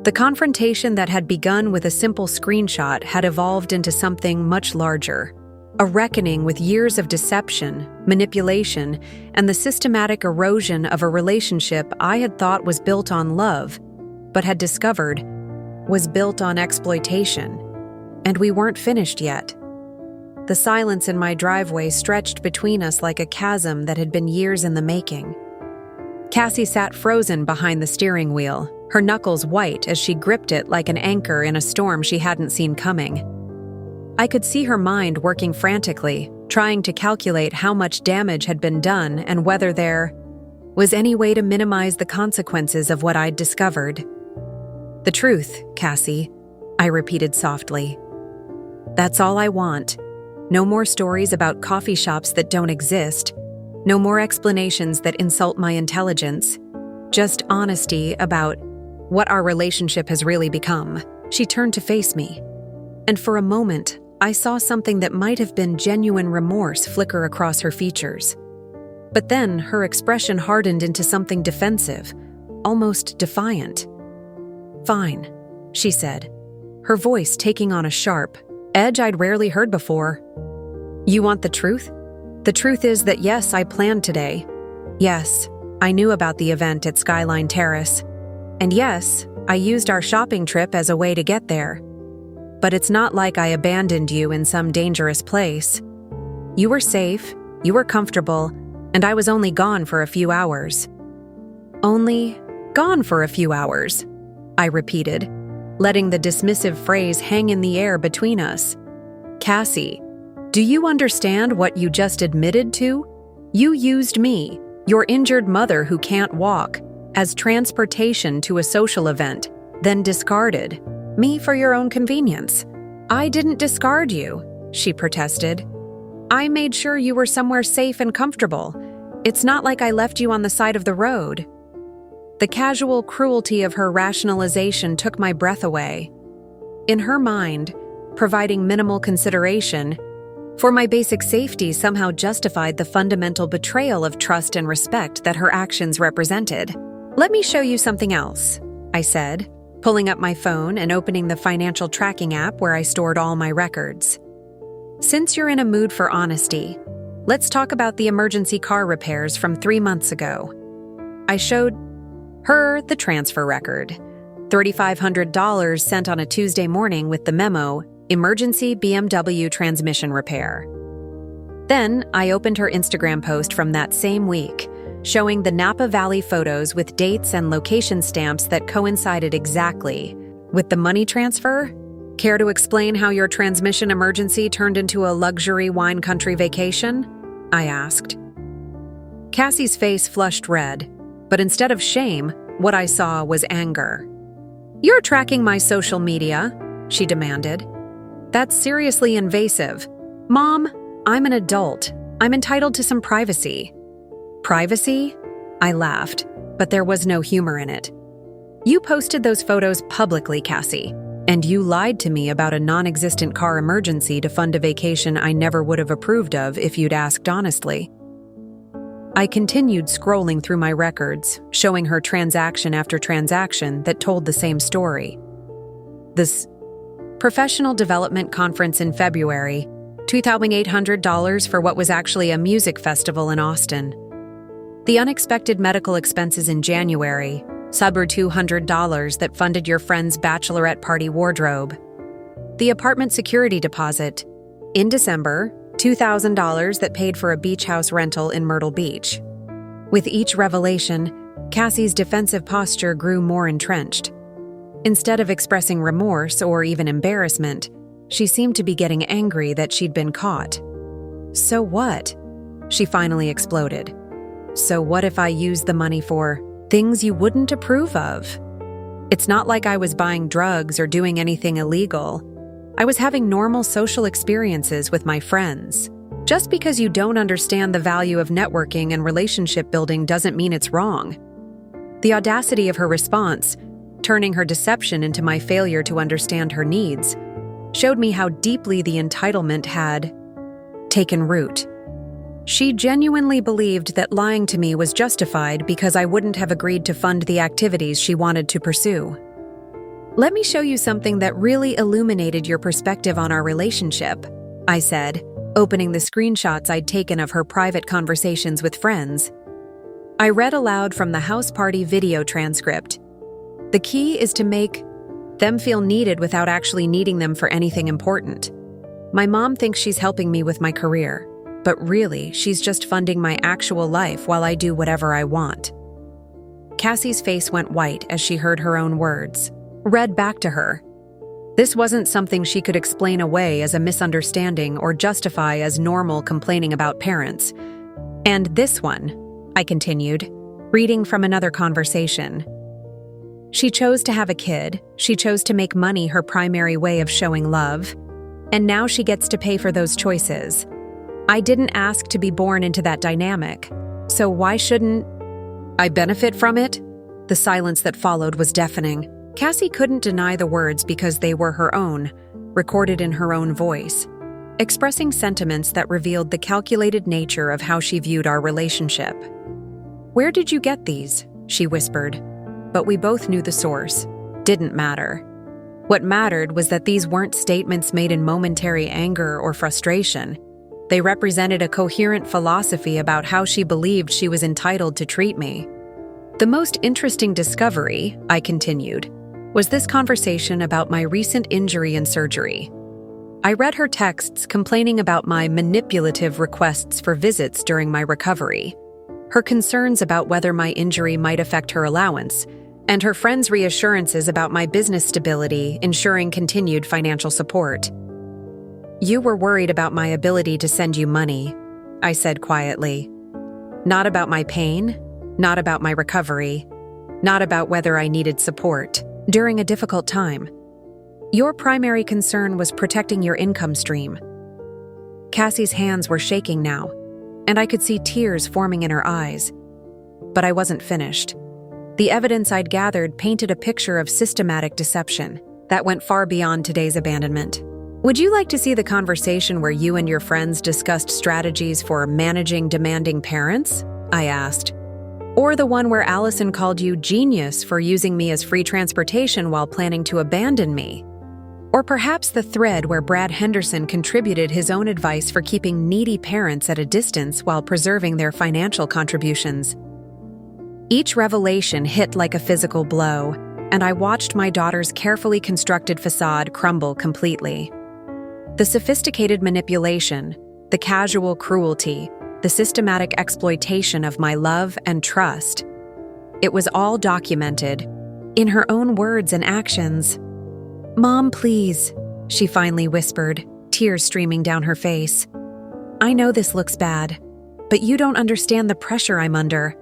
[SPEAKER 1] The confrontation that had begun with a simple screenshot had evolved into something much larger, a reckoning with years of deception, manipulation, and the systematic erosion of a relationship I had thought was built on love, but had discovered was built on exploitation. And we weren't finished yet. The silence in my driveway stretched between us like a chasm that had been years in the making. Cassie sat frozen behind the steering wheel, her knuckles white as she gripped it like an anchor in a storm she hadn't seen coming. I could see her mind working frantically, trying to calculate how much damage had been done and whether there was any way to minimize the consequences of what I'd discovered. "The truth, Cassie," I repeated softly. "That's all I want. No more stories about coffee shops that don't exist. No more explanations that insult my intelligence. Just honesty about what our relationship has really become." She turned to face me, and for a moment, I saw something that might have been genuine remorse flicker across her features. But then her expression hardened into something defensive, almost defiant. "Fine," she said, her voice taking on a sharp edge I'd rarely heard before. "You want the truth? The truth is that yes, I planned today. Yes, I knew about the event at Skyline Terrace. And yes, I used our shopping trip as a way to get there. But it's not like I abandoned you in some dangerous place. You were safe, you were comfortable, and I was only gone for a few hours." "Only gone for a few hours," I repeated, letting the dismissive phrase hang in the air between us. "Cassie, do you understand what you just admitted to? You used me, your injured mother who can't walk, as transportation to a social event, then discarded me for your own convenience." "I didn't discard you," she protested. "I made sure you were somewhere safe and comfortable. It's not like I left you on the side of the road." The casual cruelty of her rationalization took my breath away. In her mind, providing minimal consideration for my basic safety somehow justified the fundamental betrayal of trust and respect that her actions represented. "Let me show you something else," I said, pulling up my phone and opening the financial tracking app where I stored all my records. "Since you're in a mood for honesty, let's talk about the emergency car repairs from 3 months ago." I showed her the transfer record, $3,500 sent on a Tuesday morning with the memo, "Emergency BMW transmission repair." Then I opened her Instagram post from that same week, showing the Napa Valley photos with dates and location stamps that coincided exactly with the money transfer. "Care to explain how your transmission emergency turned into a luxury wine country vacation?" I asked. Cassie's face flushed red, but instead of shame, what I saw was anger. "You're tracking my social media," she demanded. "That's seriously invasive. Mom, I'm an adult. I'm entitled to some privacy." "Privacy?" I laughed, but there was no humor in it. "You posted those photos publicly, Cassie, and you lied to me about a non-existent car emergency to fund a vacation I never would have approved of if you'd asked honestly." I continued scrolling through my records, showing her transaction after transaction that told the same story. This professional development conference in February, $2,800 for what was actually a music festival in Austin. The unexpected medical expenses in January, sub $200 that funded your friend's bachelorette party wardrobe. The apartment security deposit, in December, $2,000 that paid for a beach house rental in Myrtle Beach. With each revelation, Cassie's defensive posture grew more entrenched. Instead of expressing remorse or even embarrassment, she seemed to be getting angry that she'd been caught. "So what?" she finally exploded. "So what if I used the money for things you wouldn't approve of? It's not like I was buying drugs or doing anything illegal. I was having normal social experiences with my friends. Just because you don't understand the value of networking and relationship building doesn't mean it's wrong." The audacity of her response, turning her deception into my failure to understand her needs, showed me how deeply the entitlement had taken root. She genuinely believed that lying to me was justified because I wouldn't have agreed to fund the activities she wanted to pursue. "Let me show you something that really illuminated your perspective on our relationship," I said, opening the screenshots I'd taken of her private conversations with friends. I read aloud from the house party video transcript. "The key is to make them feel needed without actually needing them for anything important. My mom thinks she's helping me with my career, but really, she's just funding my actual life while I do whatever I want." Cassie's face went white as she heard her own words, read back to her. This wasn't something she could explain away as a misunderstanding or justify as normal complaining about parents. "And this one," I continued, reading from another conversation. "She chose to have a kid, she chose to make money her primary way of showing love, and now she gets to pay for those choices. I didn't ask to be born into that dynamic, so why shouldn't I benefit from it?" The silence that followed was deafening. Cassie couldn't deny the words because they were her own, recorded in her own voice, expressing sentiments that revealed the calculated nature of how she viewed our relationship. "Where did you get these?" she whispered, but we both knew the source. Didn't matter. What mattered was that these weren't statements made in momentary anger or frustration. They represented a coherent philosophy about how she believed she was entitled to treat me. "The most interesting discovery," I continued, "was this conversation about my recent injury and surgery. I read her texts complaining about my manipulative requests for visits during my recovery, her concerns about whether my injury might affect her allowance, and her friends' reassurances about my business stability, ensuring continued financial support. You were worried about my ability to send you money," I said quietly. "Not about my pain, not about my recovery, not about whether I needed support during a difficult time. Your primary concern was protecting your income stream." Cassie's hands were shaking now, and I could see tears forming in her eyes. But I wasn't finished. The evidence I'd gathered painted a picture of systematic deception that went far beyond today's abandonment. "Would you like to see the conversation where you and your friends discussed strategies for managing demanding parents?" I asked. "Or the one where Allison called you genius for using me as free transportation while planning to abandon me? Or perhaps the thread where Brad Henderson contributed his own advice for keeping needy parents at a distance while preserving their financial contributions?" Each revelation hit like a physical blow, and I watched my daughter's carefully constructed facade crumble completely. The sophisticated manipulation, the casual cruelty, the systematic exploitation of my love and trust. It was all documented, in her own words and actions. "Mom, please," she finally whispered, tears streaming down her face. "I know this looks bad, but you don't understand the pressure I'm under.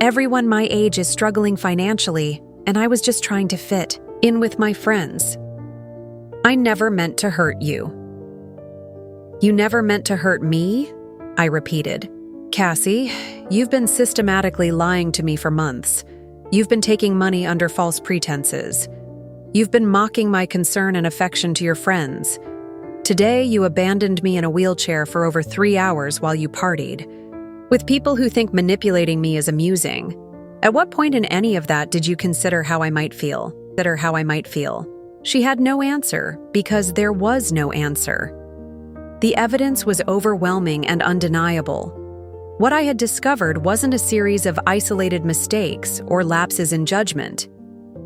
[SPEAKER 1] Everyone my age is struggling financially, and I was just trying to fit in with my friends. I never meant to hurt you." "You never meant to hurt me?" I repeated. Cassie, you've been systematically lying to me for months. You've been taking money under false pretenses. You've been mocking my concern and affection to your friends. Today, you abandoned me in a wheelchair for over 3 hours while you partied, with people who think manipulating me is amusing. At what point in any of that did you consider how I might feel? She had no answer because there was no answer. The evidence was overwhelming and undeniable. What I had discovered wasn't a series of isolated mistakes or lapses in judgment.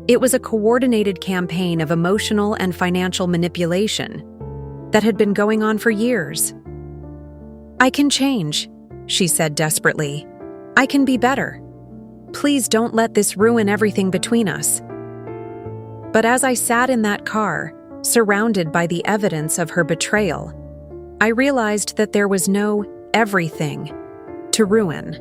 [SPEAKER 1] It was a coordinated campaign of emotional and financial manipulation that had been going on for years. I can change, she said desperately. I can be better. Please don't let this ruin everything between us. But as I sat in that car, surrounded by the evidence of her betrayal, I realized that there was no everything to ruin.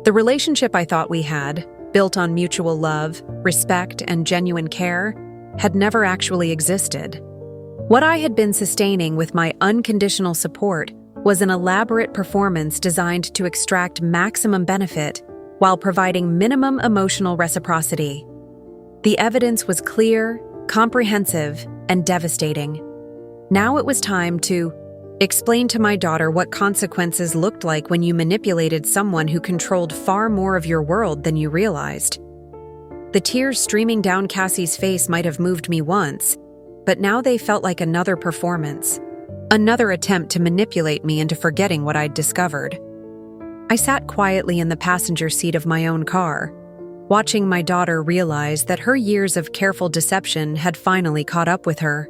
[SPEAKER 1] The relationship I thought we had, built on mutual love, respect, and genuine care, had never actually existed. What I had been sustaining with my unconditional support was an elaborate performance designed to extract maximum benefit while providing minimum emotional reciprocity. The evidence was clear, comprehensive, and devastating. Now it was time to explain to my daughter what consequences looked like when you manipulated someone who controlled far more of your world than you realized. The tears streaming down Cassie's face might have moved me once, but now they felt like another performance, another attempt to manipulate me into forgetting what I'd discovered. I sat quietly in the passenger seat of my own car, watching my daughter realize that her years of careful deception had finally caught up with her.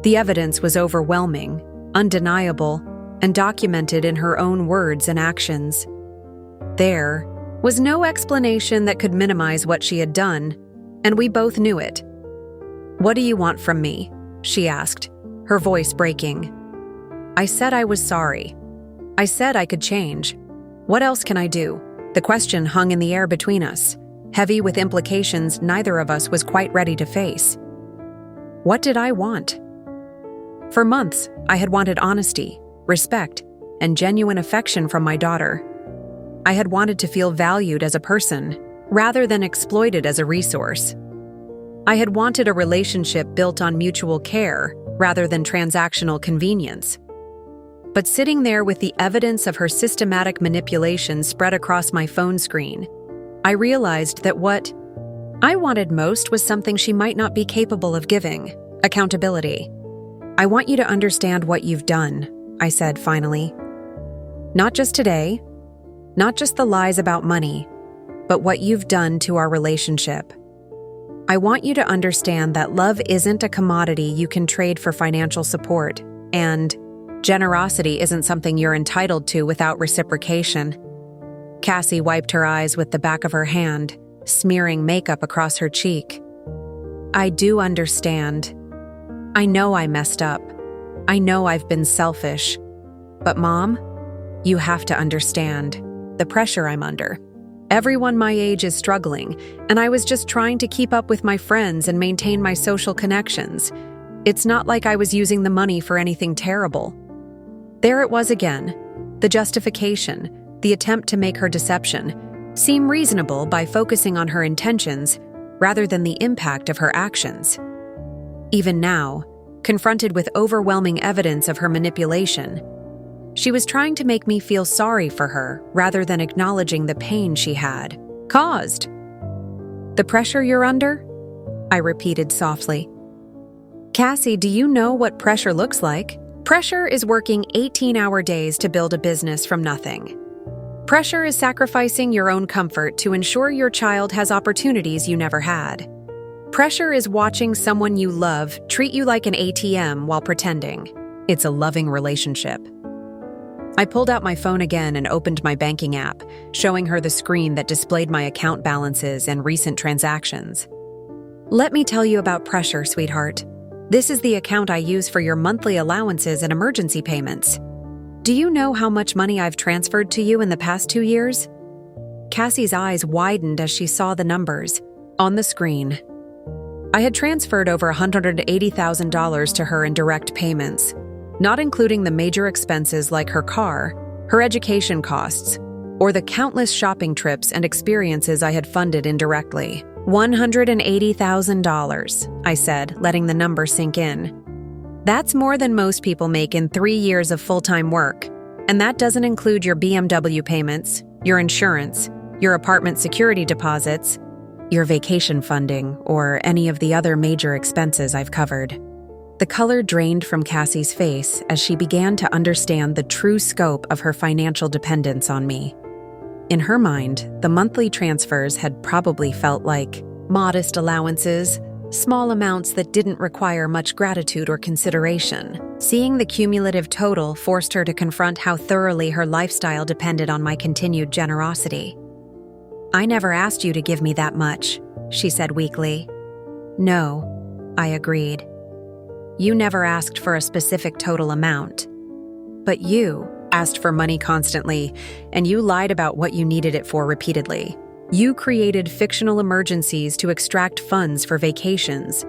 [SPEAKER 1] The evidence was overwhelming, undeniable, and documented in her own words and actions. There was no explanation that could minimize what she had done, and we both knew it. "What do you want from me?" she asked, her voice breaking. I said I was sorry. I said I could change. What else can I do? The question hung in the air between us, heavy with implications neither of us was quite ready to face. What did I want? For months, I had wanted honesty, respect, and genuine affection from my daughter. I had wanted to feel valued as a person, rather than exploited as a resource. I had wanted a relationship built on mutual care, rather than transactional convenience. But sitting there with the evidence of her systematic manipulation spread across my phone screen, I realized that what I wanted most was something she might not be capable of giving: accountability. "I want you to understand what you've done," I said finally. "Not just today, not just the lies about money, but what you've done to our relationship. I want you to understand that love isn't a commodity you can trade for financial support, and generosity isn't something you're entitled to without reciprocation." Cassie wiped her eyes with the back of her hand, smearing makeup across her cheek. "I do understand. I know I messed up. I know I've been selfish. But Mom, you have to understand the pressure I'm under. Everyone my age is struggling, and I was just trying to keep up with my friends and maintain my social connections. It's not like I was using the money for anything terrible." There it was again, the justification, the attempt to make her deception seem reasonable by focusing on her intentions rather than the impact of her actions. Even now, confronted with overwhelming evidence of her manipulation, she was trying to make me feel sorry for her rather than acknowledging the pain she had caused. "The pressure you're under?" I repeated softly. "Cassie, do you know what pressure looks like? Pressure is working 18-hour days to build a business from nothing. Pressure is sacrificing your own comfort to ensure your child has opportunities you never had. Pressure is watching someone you love treat you like an ATM while pretending it's a loving relationship." I pulled out my phone again and opened my banking app, showing her the screen that displayed my account balances and recent transactions. "Let me tell you about pressure, sweetheart. This is the account I use for your monthly allowances and emergency payments. Do you know how much money I've transferred to you in the past 2 years?" Cassie's eyes widened as she saw the numbers on the screen. I had transferred over $180,000 to her in direct payments, not including the major expenses like her car, her education costs, or the countless shopping trips and experiences I had funded indirectly. $180,000, I said, letting the number sink in. That's more than most people make in 3 years of full-time work, and that doesn't include your BMW payments, your insurance, your apartment security deposits, your vacation funding, or any of the other major expenses I've covered. The color drained from Cassie's face as she began to understand the true scope of her financial dependence on me. In her mind, the monthly transfers had probably felt like modest allowances, small amounts that didn't require much gratitude or consideration. Seeing the cumulative total forced her to confront how thoroughly her lifestyle depended on my continued generosity. "I never asked you to give me that much," she said weakly. "No," I agreed. "You never asked for a specific total amount. But you asked for money constantly, and you lied about what you needed it for repeatedly. You created fictional emergencies to extract funds for vacations.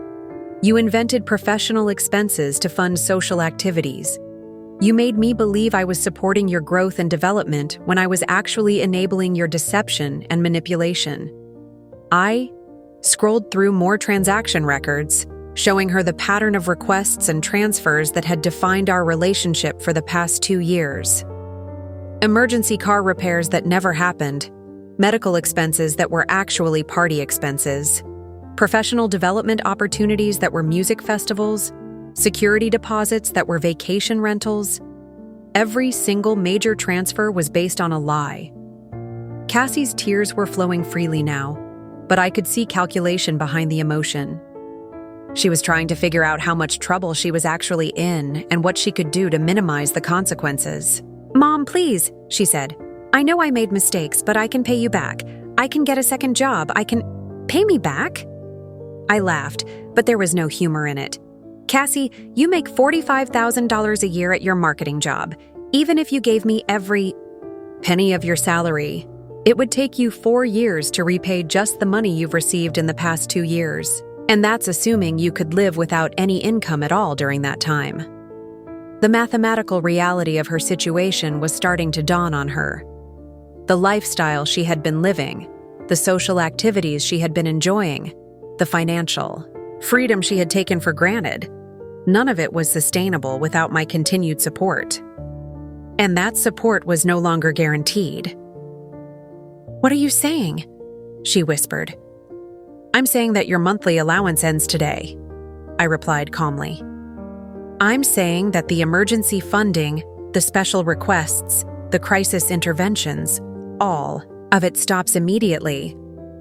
[SPEAKER 1] You invented professional expenses to fund social activities. You made me believe I was supporting your growth and development when I was actually enabling your deception and manipulation." I scrolled through more transaction records, showing her the pattern of requests and transfers that had defined our relationship for the past 2 years. Emergency car repairs that never happened, medical expenses that were actually party expenses, professional development opportunities that were music festivals, security deposits that were vacation rentals. Every single major transfer was based on a lie. Cassie's tears were flowing freely now, but I could see calculation behind the emotion. She was trying to figure out how much trouble she was actually in and what she could do to minimize the consequences. "Mom, please," she said. "I know I made mistakes, but I can pay you back. I can get a second job. I can—" "Pay me back?" I laughed, but there was no humor in it. "Cassie, you make $45,000 a year at your marketing job. Even if you gave me every penny of your salary, it would take you 4 years to repay just the money you've received in the past 2 years. And that's assuming you could live without any income at all during that time." The mathematical reality of her situation was starting to dawn on her. The lifestyle she had been living, the social activities she had been enjoying, the financial freedom she had taken for granted, none of it was sustainable without my continued support. And that support was no longer guaranteed. "What are you saying?" she whispered. "I'm saying that your monthly allowance ends today," I replied calmly. "I'm saying that the emergency funding, the special requests, the crisis interventions, all of it stops immediately.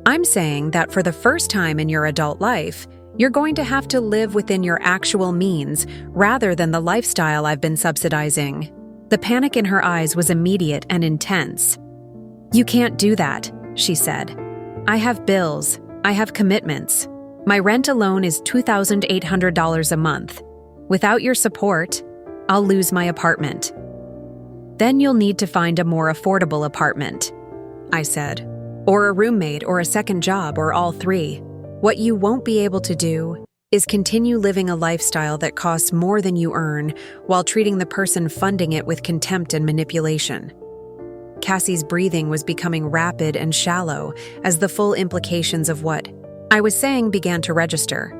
[SPEAKER 1] I'm saying that for the first time in your adult life, you're going to have to live within your actual means rather than the lifestyle I've been subsidizing." The panic in her eyes was immediate and intense. "You can't do that," she said. "I have bills. I have commitments. My rent alone is $2,800 a month. Without your support, I'll lose my apartment." "Then you'll need to find a more affordable apartment," I said, "or a roommate or a second job or all three. What you won't be able to do is continue living a lifestyle that costs more than you earn while treating the person funding it with contempt and manipulation." Cassie's breathing was becoming rapid and shallow as the full implications of what I was saying began to register.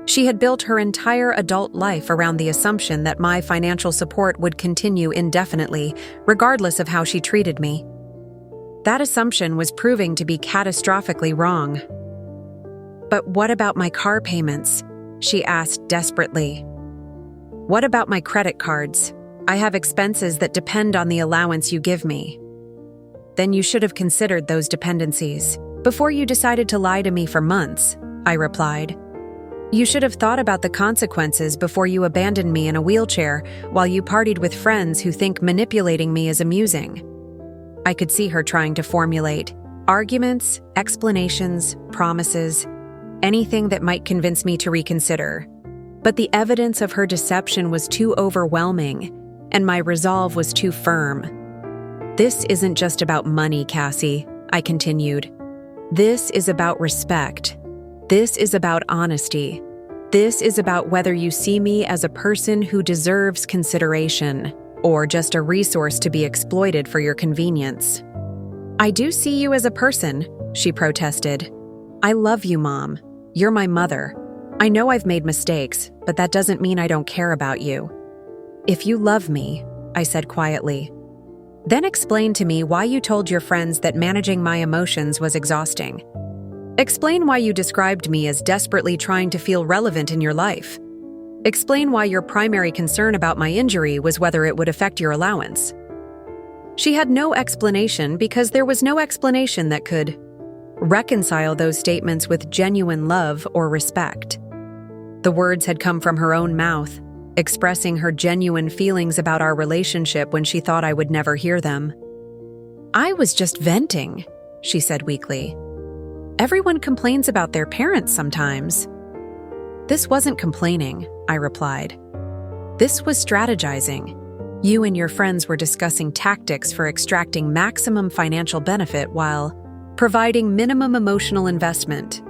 [SPEAKER 1] She had built her entire adult life around the assumption that my financial support would continue indefinitely, regardless of how she treated me. That assumption was proving to be catastrophically wrong. "But what about my car payments?" she asked desperately. "What about my credit cards? I have expenses that depend on the allowance you give me." "Then you should have considered those dependencies before you decided to lie to me for months," I replied. "You should have thought about the consequences before you abandoned me in a wheelchair while you partied with friends who think manipulating me is amusing." I could see her trying to formulate arguments, explanations, promises, anything that might convince me to reconsider. But the evidence of her deception was too overwhelming, and my resolve was too firm. "This isn't just about money, Cassie," I continued. "This is about respect. This is about honesty. This is about whether you see me as a person who deserves consideration." or just a resource to be exploited for your convenience. "I do see you as a person," she protested. "I love you, Mom. You're my mother. I know I've made mistakes, but that doesn't mean I don't care about you." "If you love me," I said quietly, "then explain to me why you told your friends that managing my emotions was exhausting. Explain why you described me as desperately trying to feel relevant in your life. Explain why your primary concern about my injury was whether it would affect your allowance." She had no explanation because there was no explanation that could reconcile those statements with genuine love or respect. The words had come from her own mouth, expressing her genuine feelings about our relationship when she thought I would never hear them. "I was just venting," she said weakly. "Everyone complains about their parents sometimes." "This wasn't complaining," I replied. "This was strategizing. You and your friends were discussing tactics for extracting maximum financial benefit while providing minimum emotional investment.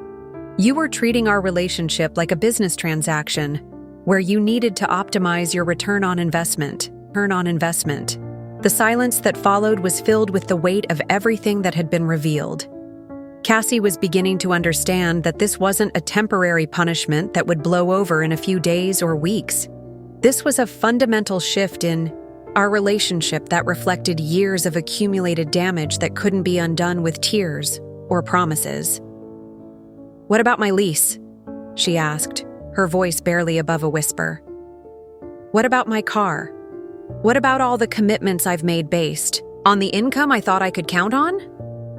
[SPEAKER 1] You were treating our relationship like a business transaction where you needed to optimize your return on investment. The silence that followed was filled with the weight of everything that had been revealed. Cassie was beginning to understand that this wasn't a temporary punishment that would blow over in a few days or weeks. This was a fundamental shift in our relationship that reflected years of accumulated damage that couldn't be undone with tears or promises. "What about my lease?" she asked, her voice barely above a whisper. "What about my car? What about all the commitments I've made based on the income I thought I could count on?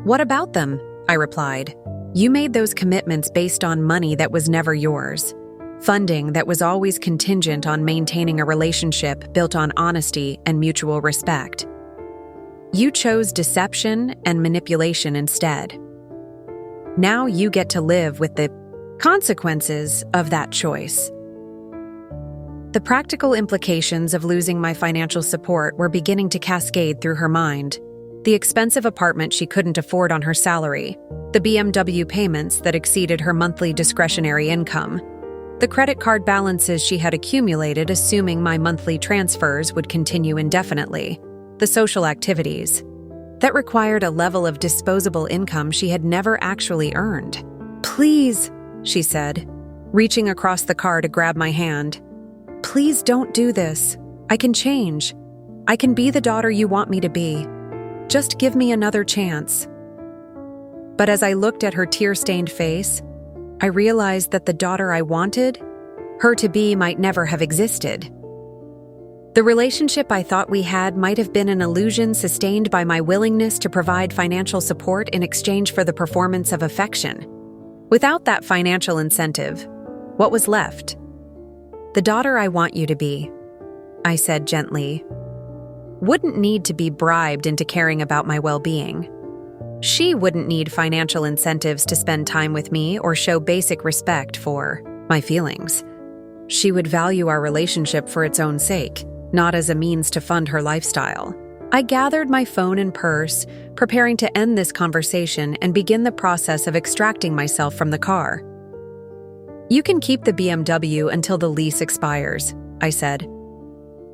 [SPEAKER 1] What about them?" I replied. "You made those commitments based on money that was never yours, funding that was always contingent on maintaining a relationship built on honesty and mutual respect. You chose deception and manipulation instead. Now you get to live with the consequences of that choice." The practical implications of losing my financial support were beginning to cascade through her mind. The expensive apartment she couldn't afford on her salary, the BMW payments that exceeded her monthly discretionary income, the credit card balances she had accumulated assuming my monthly transfers would continue indefinitely, the social activities that required a level of disposable income she had never actually earned. "Please," she said, reaching across the car to grab my hand. "Please don't do this. I can change. I can be the daughter you want me to be. Just give me another chance." But as I looked at her tear-stained face, I realized that the daughter I wanted her to be might never have existed. The relationship I thought we had might have been an illusion sustained by my willingness to provide financial support in exchange for the performance of affection. Without that financial incentive, what was left? "The daughter I want you to be," I said gently, "wouldn't need to be bribed into caring about my well-being. She wouldn't need financial incentives to spend time with me or show basic respect for my feelings. She would value our relationship for its own sake, not as a means to fund her lifestyle." I gathered my phone and purse, preparing to end this conversation and begin the process of extracting myself from the car. "You can keep the BMW until the lease expires," I said.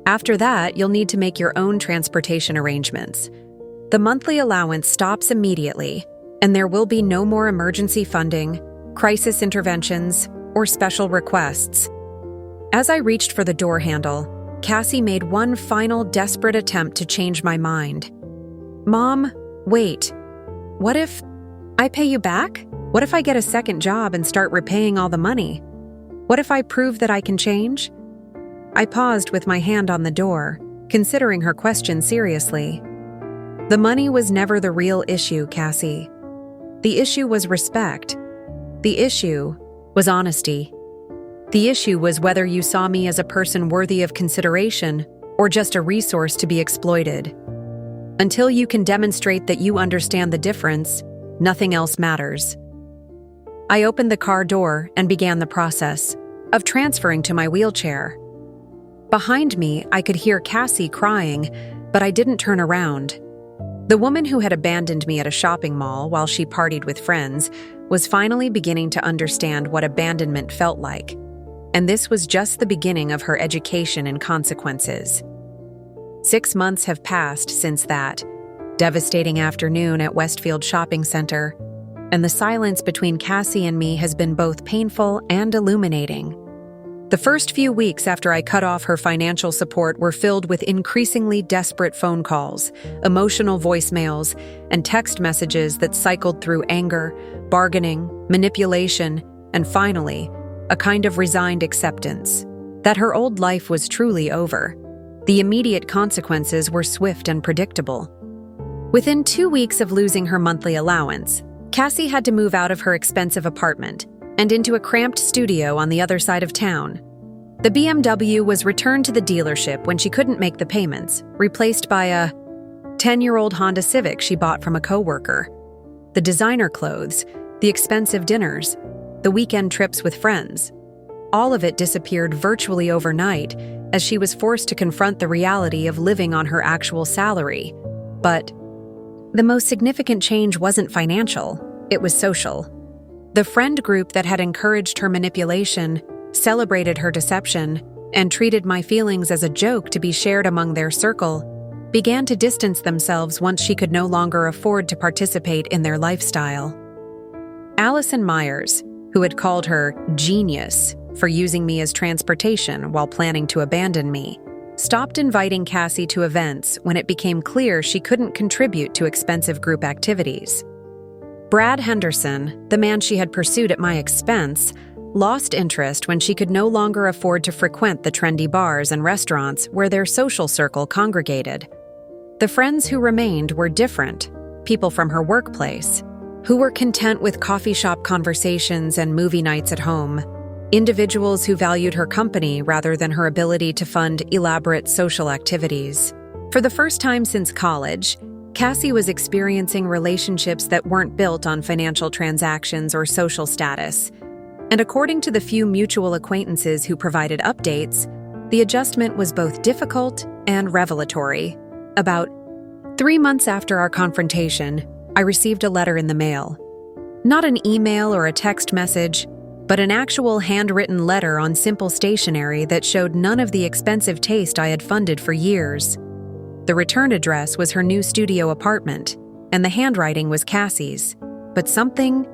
[SPEAKER 1] "After that, you'll need to make your own transportation arrangements. The monthly allowance stops immediately, and there will be no more emergency funding, crisis interventions, or special requests." As I reached for the door handle, Cassie made one final desperate attempt to change my mind. "Mom, wait. What if I pay you back? What if I get a second job and start repaying all the money? What if I prove that I can change?" I paused with my hand on the door, considering her question seriously. The money was never the real issue, Cassie. The issue was respect. The issue was honesty. The issue was whether you saw me as a person worthy of consideration or just a resource to be exploited. Until you can demonstrate that you understand the difference, nothing else matters. I opened the car door and began the process of transferring to my wheelchair. Behind me, I could hear Cassie crying, but I didn't turn around. The woman who had abandoned me at a shopping mall while she partied with friends was finally beginning to understand what abandonment felt like, and this was just the beginning of her education in consequences. 6 months have passed since that devastating afternoon at Westfield Shopping Center, and the silence between Cassie and me has been both painful and illuminating. The first few weeks after I cut off her financial support were filled with increasingly desperate phone calls, emotional voicemails, and text messages that cycled through anger, bargaining, manipulation, and finally, a kind of resigned acceptance that her old life was truly over. The immediate consequences were swift and predictable. Within 2 weeks of losing her monthly allowance, Cassie had to move out of her expensive apartment and into a cramped studio on the other side of town. The BMW was returned to the dealership when she couldn't make the payments, replaced by a 10-year-old Honda Civic she bought from a coworker. The designer clothes, the expensive dinners, the weekend trips with friends, all of it disappeared virtually overnight as she was forced to confront the reality of living on her actual salary. But the most significant change wasn't financial, it was social. The friend group that had encouraged her manipulation, celebrated her deception, and treated my feelings as a joke to be shared among their circle, began to distance themselves once she could no longer afford to participate in their lifestyle. Allison Myers, who had called her genius for using me as transportation while planning to abandon me, stopped inviting Cassie to events when it became clear she couldn't contribute to expensive group activities. Brad Henderson, the man she had pursued at my expense, lost interest when she could no longer afford to frequent the trendy bars and restaurants where their social circle congregated. The friends who remained were different, people from her workplace, who were content with coffee shop conversations and movie nights at home, individuals who valued her company rather than her ability to fund elaborate social activities. For the first time since college, Cassie was experiencing relationships that weren't built on financial transactions or social status. And according to the few mutual acquaintances who provided updates, the adjustment was both difficult and revelatory. About 3 months after our confrontation, I received a letter in the mail. Not an email or a text message, but an actual handwritten letter on simple stationery that showed none of the expensive taste I had funded for years. The return address was her new studio apartment, and the handwriting was Cassie's. But something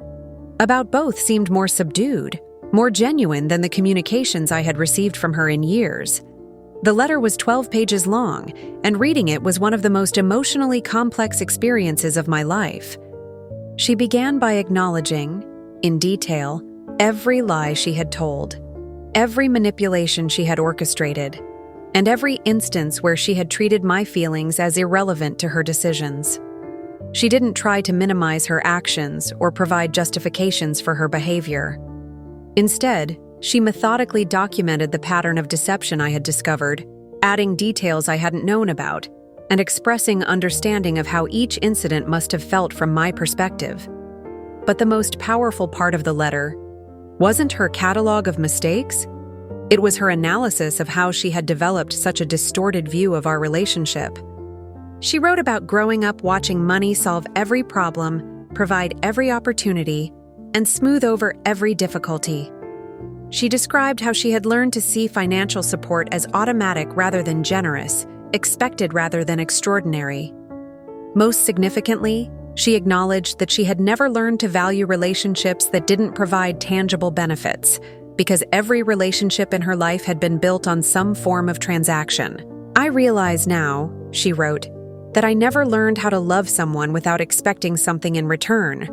[SPEAKER 1] about both seemed more subdued, more genuine than the communications I had received from her in years. The letter was 12 pages long, and reading it was one of the most emotionally complex experiences of my life. She began by acknowledging, in detail, every lie she had told, every manipulation she had orchestrated, and every instance where she had treated my feelings as irrelevant to her decisions. She didn't try to minimize her actions or provide justifications for her behavior. Instead, she methodically documented the pattern of deception I had discovered, adding details I hadn't known about, and expressing understanding of how each incident must have felt from my perspective. But the most powerful part of the letter wasn't her catalog of mistakes. It was her analysis of how she had developed such a distorted view of our relationship. She wrote about growing up watching money solve every problem, provide every opportunity, and smooth over every difficulty. She described how she had learned to see financial support as automatic rather than generous, expected rather than extraordinary. Most significantly, she acknowledged that she had never learned to value relationships that didn't provide tangible benefits, because every relationship in her life had been built on some form of transaction. "I realize now," she wrote, "that I never learned how to love someone without expecting something in return.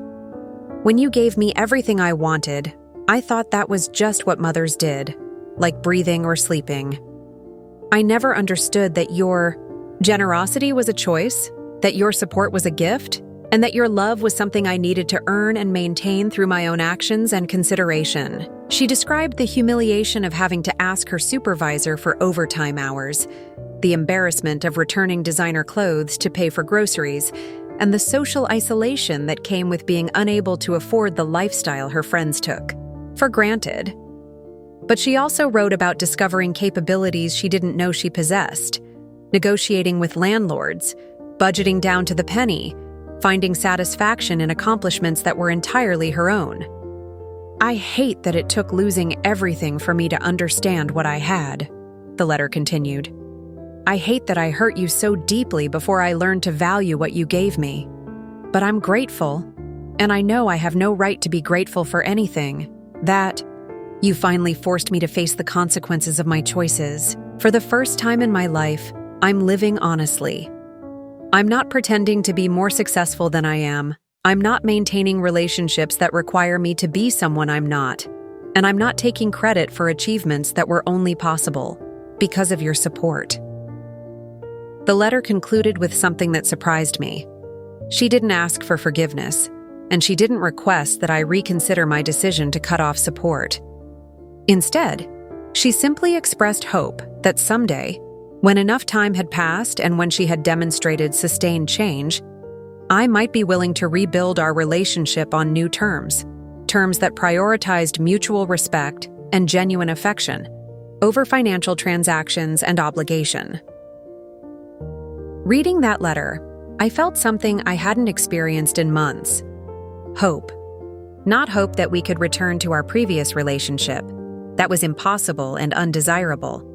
[SPEAKER 1] When you gave me everything I wanted, I thought that was just what mothers did, like breathing or sleeping. I never understood that your generosity was a choice, that your support was a gift, and that your love was something I needed to earn and maintain through my own actions and consideration." She described the humiliation of having to ask her supervisor for overtime hours, the embarrassment of returning designer clothes to pay for groceries, and the social isolation that came with being unable to afford the lifestyle her friends took for granted. But she also wrote about discovering capabilities she didn't know she possessed, negotiating with landlords, budgeting down to the penny, finding satisfaction in accomplishments that were entirely her own. "I hate that it took losing everything for me to understand what I had," the letter continued. I hate that I hurt you so deeply before I learned to value what you gave me. But I'm grateful, and I know I have no right to be grateful for anything. That you finally forced me to face the consequences of my choices. For the first time in my life, I'm living honestly. I'm not pretending to be more successful than I am. I'm not maintaining relationships that require me to be someone I'm not. And I'm not taking credit for achievements that were only possible because of your support. The letter concluded with something that surprised me. She didn't ask for forgiveness, and she didn't request that I reconsider my decision to cut off support. Instead, she simply expressed hope that someday, when enough time had passed and when she had demonstrated sustained change, I might be willing to rebuild our relationship on new terms that prioritized mutual respect and genuine affection over financial transactions and obligation. Reading that letter, I felt something I hadn't experienced in months. Hope. Not hope that we could return to our previous relationship. That was impossible and undesirable.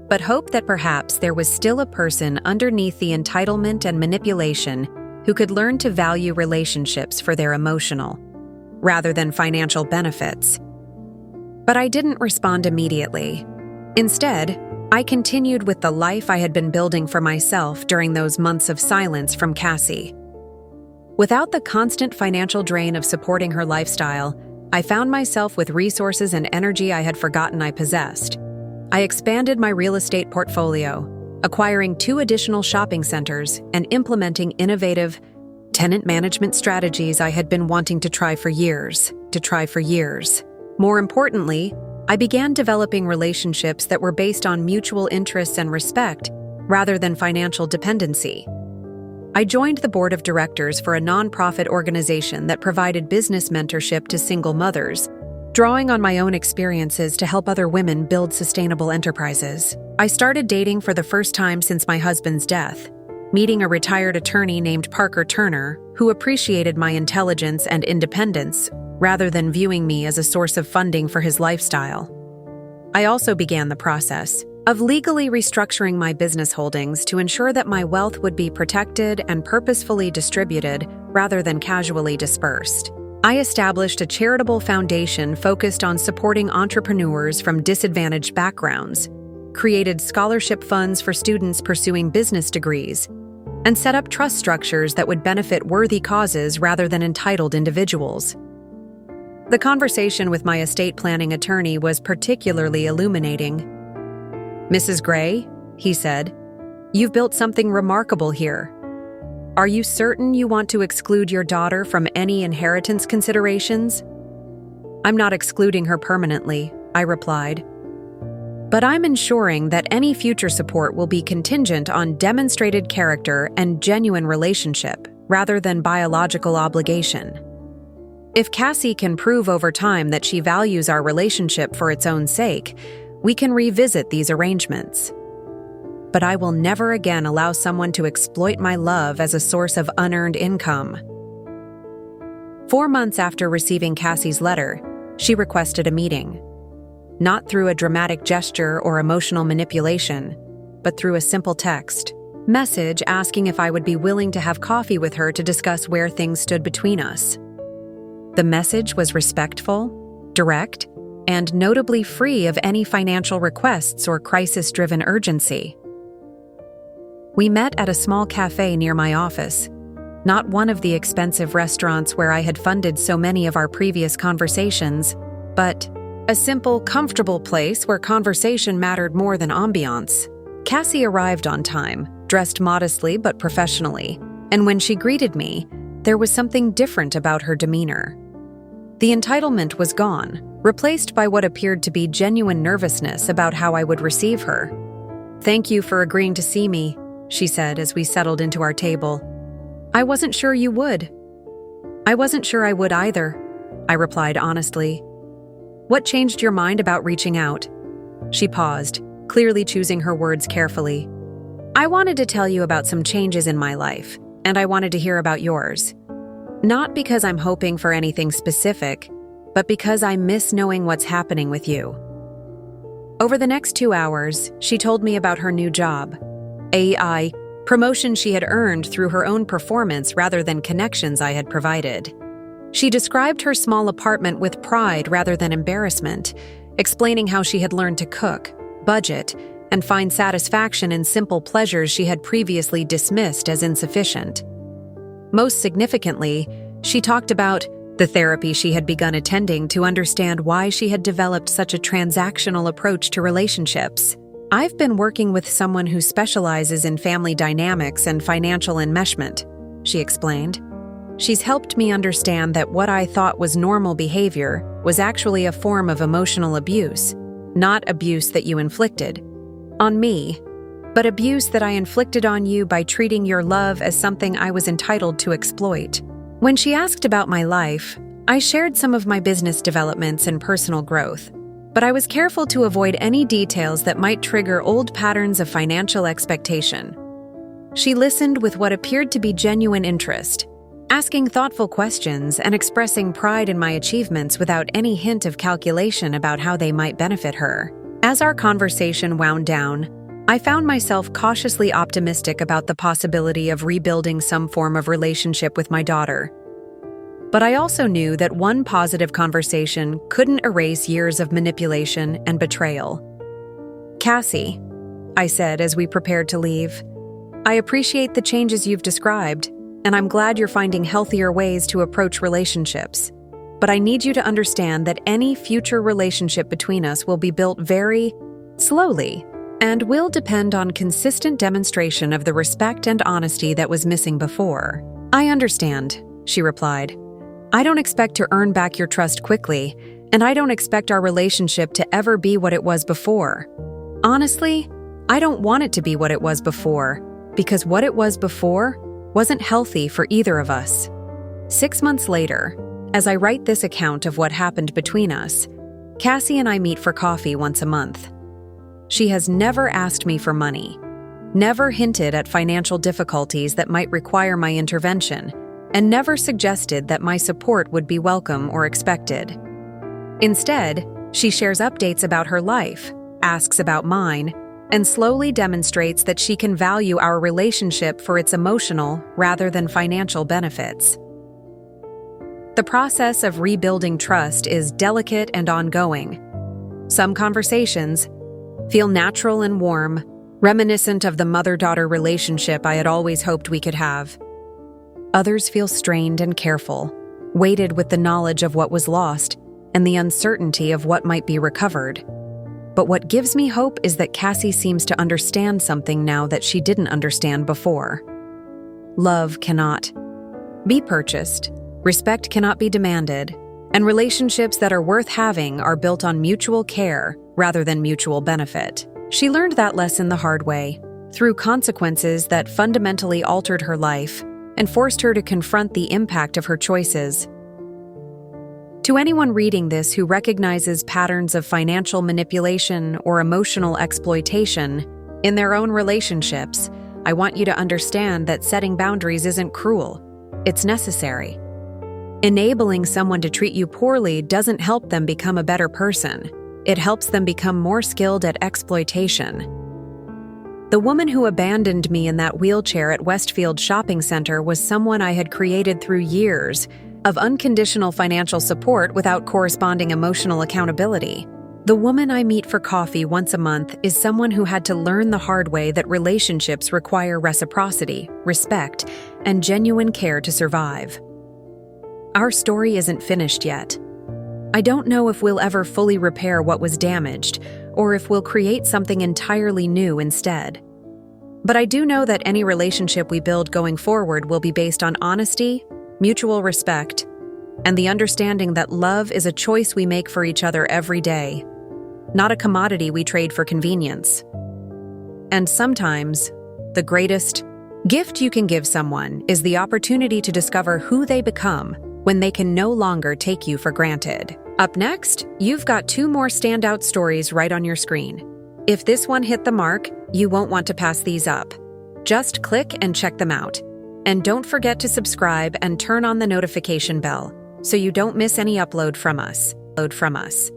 [SPEAKER 1] But hope that perhaps there was still a person underneath the entitlement and manipulation who could learn to value relationships for their emotional, rather than financial benefits. But I didn't respond immediately. Instead, I continued with the life I had been building for myself during those months of silence from Cassie. Without the constant financial drain of supporting her lifestyle, I found myself with resources and energy I had forgotten I possessed. I expanded my real estate portfolio, acquiring 2 additional shopping centers and implementing innovative tenant management strategies I had been wanting to try for years. More importantly, I began developing relationships that were based on mutual interests and respect rather than financial dependency. I joined the board of directors for a nonprofit organization that provided business mentorship to single mothers, drawing on my own experiences to help other women build sustainable enterprises. I started dating for the first time since my husband's death, meeting a retired attorney named Parker Turner, who appreciated my intelligence and independence rather than viewing me as a source of funding for his lifestyle. I also began the process of legally restructuring my business holdings to ensure that my wealth would be protected and purposefully distributed rather than casually dispersed. I established a charitable foundation focused on supporting entrepreneurs from disadvantaged backgrounds, created scholarship funds for students pursuing business degrees, and set up trust structures that would benefit worthy causes rather than entitled individuals. The conversation with my estate planning attorney was particularly illuminating. "Mrs. Gray," he said, "you've built something remarkable here. Are you certain you want to exclude your daughter from any inheritance considerations?" "I'm not excluding her permanently," I replied. "But I'm ensuring that any future support will be contingent on demonstrated character and genuine relationship, rather than biological obligation. If Cassie can prove over time that she values our relationship for its own sake, we can revisit these arrangements. But I will never again allow someone to exploit my love as a source of unearned income." 4 months after receiving Cassie's letter, she requested a meeting. Not through a dramatic gesture or emotional manipulation, but through a simple text message asking if I would be willing to have coffee with her to discuss where things stood between us. The message was respectful, direct, and notably free of any financial requests or crisis-driven urgency. We met at a small cafe near my office, not one of the expensive restaurants where I had funded so many of our previous conversations, but a simple, comfortable place where conversation mattered more than ambiance. Cassie arrived on time, dressed modestly but professionally, and when she greeted me, there was something different about her demeanor. The entitlement was gone, replaced by what appeared to be genuine nervousness about how I would receive her. "Thank you for agreeing to see me," she said as we settled into our table. "I wasn't sure you would." "I wasn't sure I would either," I replied honestly. "What changed your mind about reaching out?" She paused, clearly choosing her words carefully. "I wanted to tell you about some changes in my life, and I wanted to hear about yours. Not because I'm hoping for anything specific, but because I miss knowing what's happening with you." Over the next 2 hours, she told me about her new job. AI promotion she had earned through her own performance rather than connections I had provided. She described her small apartment with pride rather than embarrassment, explaining how she had learned to cook, budget, and find satisfaction in simple pleasures she had previously dismissed as insufficient. Most significantly, she talked about the therapy she had begun attending to understand why she had developed such a transactional approach to relationships. "I've been working with someone who specializes in family dynamics and financial enmeshment," she explained. "She's helped me understand that what I thought was normal behavior was actually a form of emotional abuse, not abuse that you inflicted on me, but abuse that I inflicted on you by treating your love as something I was entitled to exploit." When she asked about my life, I shared some of my business developments and personal growth, but I was careful to avoid any details that might trigger old patterns of financial expectation. She listened with what appeared to be genuine interest, asking thoughtful questions and expressing pride in my achievements without any hint of calculation about how they might benefit her. As our conversation wound down, I found myself cautiously optimistic about the possibility of rebuilding some form of relationship with my daughter. But I also knew that one positive conversation couldn't erase years of manipulation and betrayal. "Cassie," I said as we prepared to leave, "I appreciate the changes you've described, and I'm glad you're finding healthier ways to approach relationships. But I need you to understand that any future relationship between us will be built very slowly and will depend on consistent demonstration of the respect and honesty that was missing before." "I understand," she replied. "I don't expect to earn back your trust quickly, and I don't expect our relationship to ever be what it was before. Honestly, I don't want it to be what it was before, because what it was before wasn't healthy for either of us." 6 months later, as I write this account of what happened between us, Cassie and I meet for coffee once a month. She has never asked me for money, never hinted at financial difficulties that might require my intervention, and never suggested that my support would be welcome or expected. Instead, she shares updates about her life, asks about mine, and slowly demonstrates that she can value our relationship for its emotional rather than financial benefits. The process of rebuilding trust is delicate and ongoing. Some conversations feel natural and warm, reminiscent of the mother-daughter relationship I had always hoped we could have. Others feel strained and careful, weighted with the knowledge of what was lost and the uncertainty of what might be recovered. But what gives me hope is that Cassie seems to understand something now that she didn't understand before. Love cannot be purchased, respect cannot be demanded, and relationships that are worth having are built on mutual care rather than mutual benefit. She learned that lesson the hard way, through consequences that fundamentally altered her life and forced her to confront the impact of her choices. To anyone reading this who recognizes patterns of financial manipulation or emotional exploitation in their own relationships, I want you to understand that setting boundaries isn't cruel, it's necessary. Enabling someone to treat you poorly doesn't help them become a better person. It helps them become more skilled at exploitation. The woman who abandoned me in that wheelchair at Westfield Shopping Center was someone I had created through years of unconditional financial support without corresponding emotional accountability. The woman I meet for coffee once a month is someone who had to learn the hard way that relationships require reciprocity, respect, and genuine care to survive. Our story isn't finished yet. I don't know if we'll ever fully repair what was damaged, or if we'll create something entirely new instead. But I do know that any relationship we build going forward will be based on honesty, mutual respect, and the understanding that love is a choice we make for each other every day, not a commodity we trade for convenience. And sometimes, the greatest gift you can give someone is the opportunity to discover who they become when they can no longer take you for granted. Up next, you've got 2 more standout stories right on your screen. If this one hit the mark, you won't want to pass these up. Just click and check them out. And don't forget to subscribe and turn on the notification bell so you don't miss any upload from us.